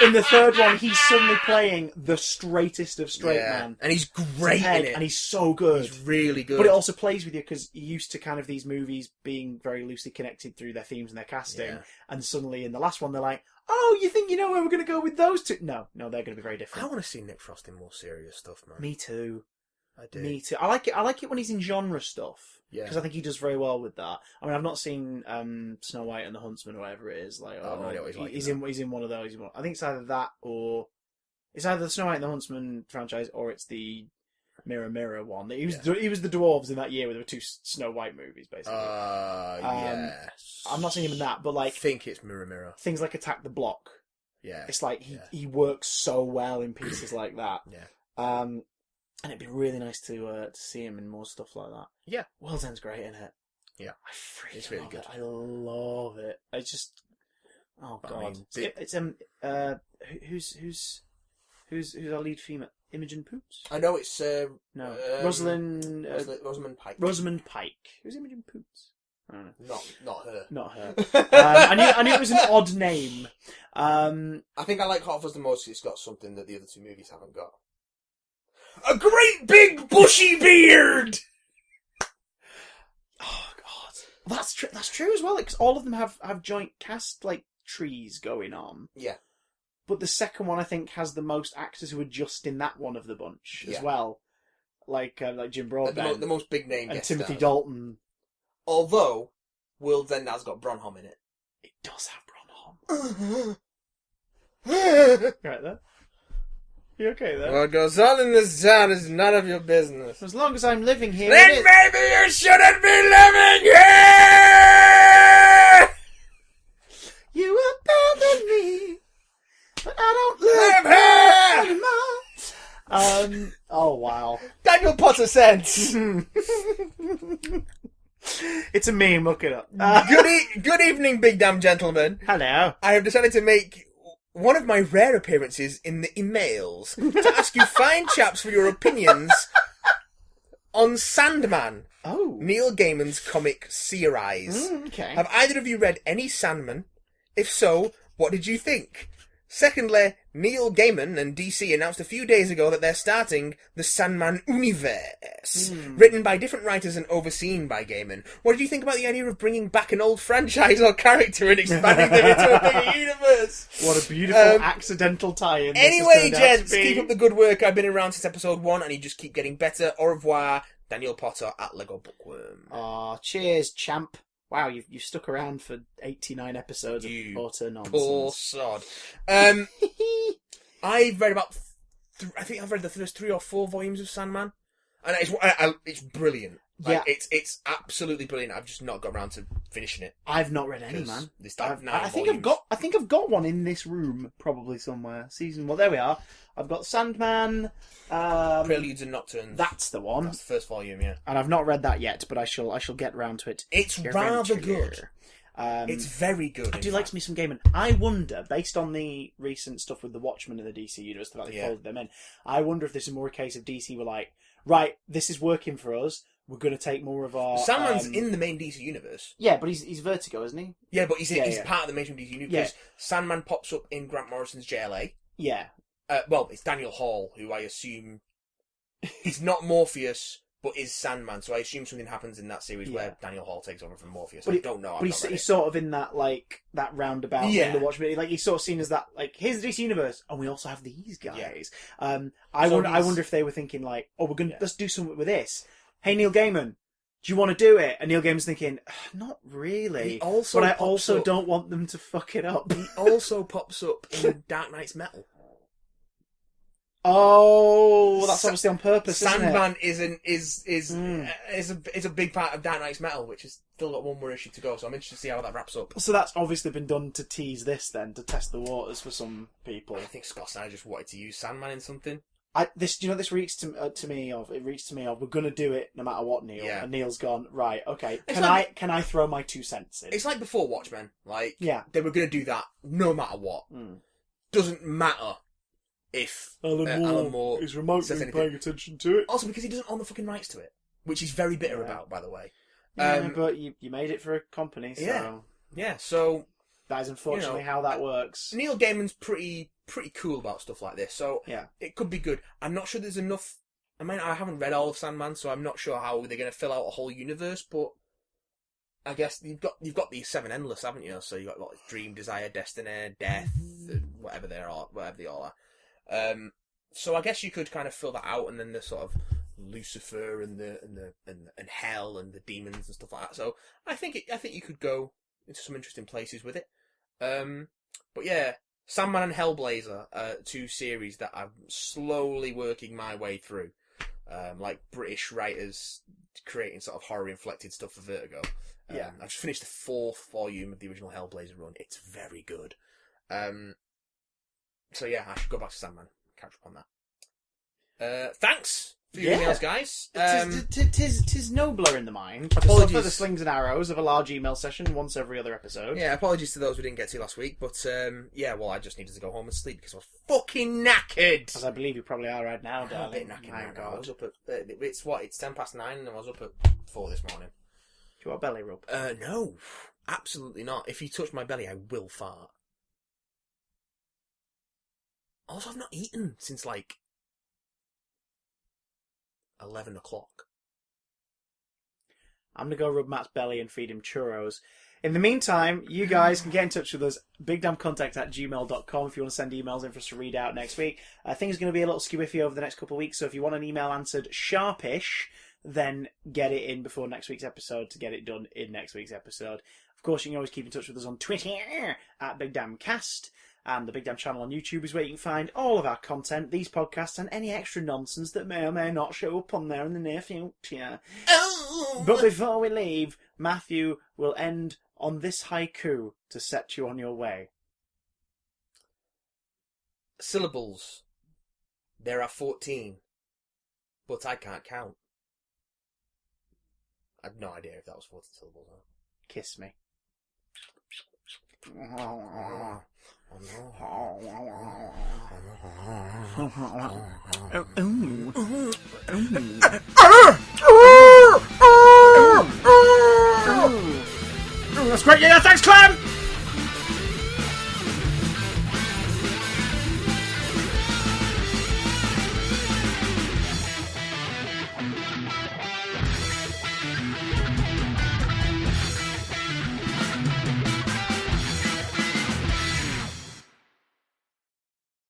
In the third one, he's suddenly playing the straightest of straight man. And he's great in it. And he's so good. He's really good. But it also plays with you because you're used to kind of these movies being very loosely connected through their themes and their casting. Yeah. And suddenly in the last one, they're like, oh, you think you know where we're going to go with those two? No, they're going to be very different. I want to see Nick Frost in more serious stuff, man. Me too. I do. Me too. I like it when he's in genre stuff. Yeah. Because I think he does very well with that. I mean, I've not seen Snow White and the Huntsman or whatever it is. Like, he's in one of those. I think it's either that or it's either the Snow White and the Huntsman franchise or it's the Mirror Mirror one. He was the dwarves in that year where there were 2 Snow White movies, basically. Yes. I'm not seeing him in that, but, like, I think it's Mirror Mirror. Things like Attack the Block. Yeah. It's like he works so well in pieces like that. Yeah. And it'd be really nice to see him in more stuff like that. Yeah. World's End's great, isn't it? Yeah. It's really good. I love it. I just... Oh, God. Who's our lead female? Imogen Poots? I know it's... no. Rosamund Pike. Rosamund Pike. Who's Imogen Poots? I don't know. Not her. Not her. I knew it was an odd name. I think I like Hot Fuzz the most because it's got something that the other two movies haven't got. A great big bushy beard! Oh, God. That's true as well, because all of them have joint cast, like, trees going on. Yeah. But the second one, I think, has the most actors who are just in that one of the bunch as well. Like Jim Broadbent. The most big name and guest Timothy stars. Dalton. Although, World's End has got Bronholm in it. It does have Bronholm. Right there. You okay there? What goes on in this town is none of your business. As long as I'm living here, then maybe you shouldn't be living here! You abandoned me, but I don't live here anymore. Oh, wow. Daniel Potter sense. It's a meme, look it up. Good evening, big damn gentlemen. Hello. I have decided to make one of my rare appearances in the emails to ask you fine chaps for your opinions on Sandman. Oh. Neil Gaiman's comic series. Okay. Have either of you read any Sandman? If so, what did you think? Secondly, Neil Gaiman and DC announced a few days ago that they're starting the Sandman universe, written by different writers and overseen by Gaiman. What did you think about the idea of bringing back an old franchise or character and expanding them into a bigger universe? What a beautiful accidental tie-in. Anyway, gents, keep up the good work. I've been around since episode 1 and you just keep getting better. Au revoir, Daniel Potter at Lego Bookworm. Aw, cheers, champ. Wow, you've stuck around for 89 episodes of utter nonsense. Poor sod. I've read about... I think I've read the first 3 or 4 volumes of Sandman. And it's brilliant. Like, yeah. It's absolutely brilliant. I've just not got around to finishing it. I've not read any, man. I think I've got one in this room, probably somewhere. Well, there we are. I've got Sandman... Preludes and Nocturnes. That's the one. That's the first volume, yeah. And I've not read that yet, but I shall get round to it. It's rather good. It's very good. I do like me some Gaiman. I wonder, based on the recent stuff with the Watchmen in the DC universe, the fact they folded them in, I wonder if this is more a case of DC were like, right, this is working for us. We're going to take more of our... Sandman's in the main DC universe. Yeah, but he's Vertigo, isn't he? Yeah, but he's part of the mainstream DC universe. Yeah. Sandman pops up in Grant Morrison's JLA. Yeah. Well, it's Daniel Hall, who I assume... He's not Morpheus, but is Sandman, so I assume something happens in that series where Daniel Hall takes over from Morpheus. I don't know. But he's sort of in that, like, that roundabout in the Watchmen. Like, he's sort of seen as that, like, here's the DC universe, and we also have these guys. Yeah. I wonder if they were thinking, like, oh, let's do something with this. Hey, Neil Gaiman, do you want to do it? And Neil Gaiman's thinking, not really. But I also don't want them to fuck it up. He also pops up in Dark Knight's Metal. Oh, that's obviously on purpose. Sandman is a big part of Dark Knight's Metal, which has still got one more issue to go. So I'm interested to see how that wraps up. So that's obviously been done to tease this, then, to test the waters for some people. I think Scott Snyder just wanted to use Sandman in something. This reeks to me of we're gonna do it no matter what, Neil. Yeah. And Neil's gone, right, okay. Can I throw my 2 cents in? It's like before Watchmen. Like, they were gonna do that no matter what. Doesn't matter if Alan Moore is remotely paying attention to it. Also, because he doesn't own the fucking rights to it, which he's very bitter about, by the way. Yeah, but you made it for a company, so so that is unfortunately how that works. Neil Gaiman's pretty cool about stuff like this, so it could be good. I'm not sure there's enough. I mean, I haven't read all of Sandman, so I'm not sure how they're going to fill out a whole universe. But I guess you've got these 7 endless, haven't you? So you've got like Dream, Desire, Destiny, Death, and whatever they all are. So I guess you could kind of fill that out, and then the sort of Lucifer and Hell and the demons and stuff like that. So I think you could go into some interesting places with it. But yeah, Sandman and Hellblazer are 2 series that I'm slowly working my way through. Like British writers creating sort of horror inflected stuff for Vertigo. I've just finished the 4th volume of the original Hellblazer run. It's very good. So yeah, I should go back to Sandman, catch up on that. Thanks for your emails, guys. Tis nobler in the mind. Apologies for the slings and arrows of a large email session once every other episode. Yeah, apologies to those we didn't get to last week, but I just needed to go home and sleep because I was fucking knackered. As I believe you probably are right now, darling. I'm a bit knackered right now. I was up at it's 9:10 and I was up at 4 this morning. Do you want a belly rub? No, absolutely not. If you touch my belly, I will fart. Also, I've not eaten since 11 o'clock. I'm going to go rub Matt's belly and feed him churros. In the meantime, you guys can get in touch with us, bigdamcontact@gmail.com if you want to send emails in for us to read out next week. Things are going to be a little skewiffy over the next couple of weeks, so if you want an email answered sharpish, then get it in before next week's episode to get it done in next week's episode. Of course, you can always keep in touch with us on Twitter @BigDamnCast. And the Big Damn channel on YouTube is where you can find all of our content, these podcasts, and any extra nonsense that may or may not show up on there in the near future. Oh! But before we leave, Matthew will end on this haiku to set you on your way. Syllables. There are 14, but I can't count. I had no idea if that was 14 syllables. Huh? Kiss me. That's great. Yeah, thanks, Clem.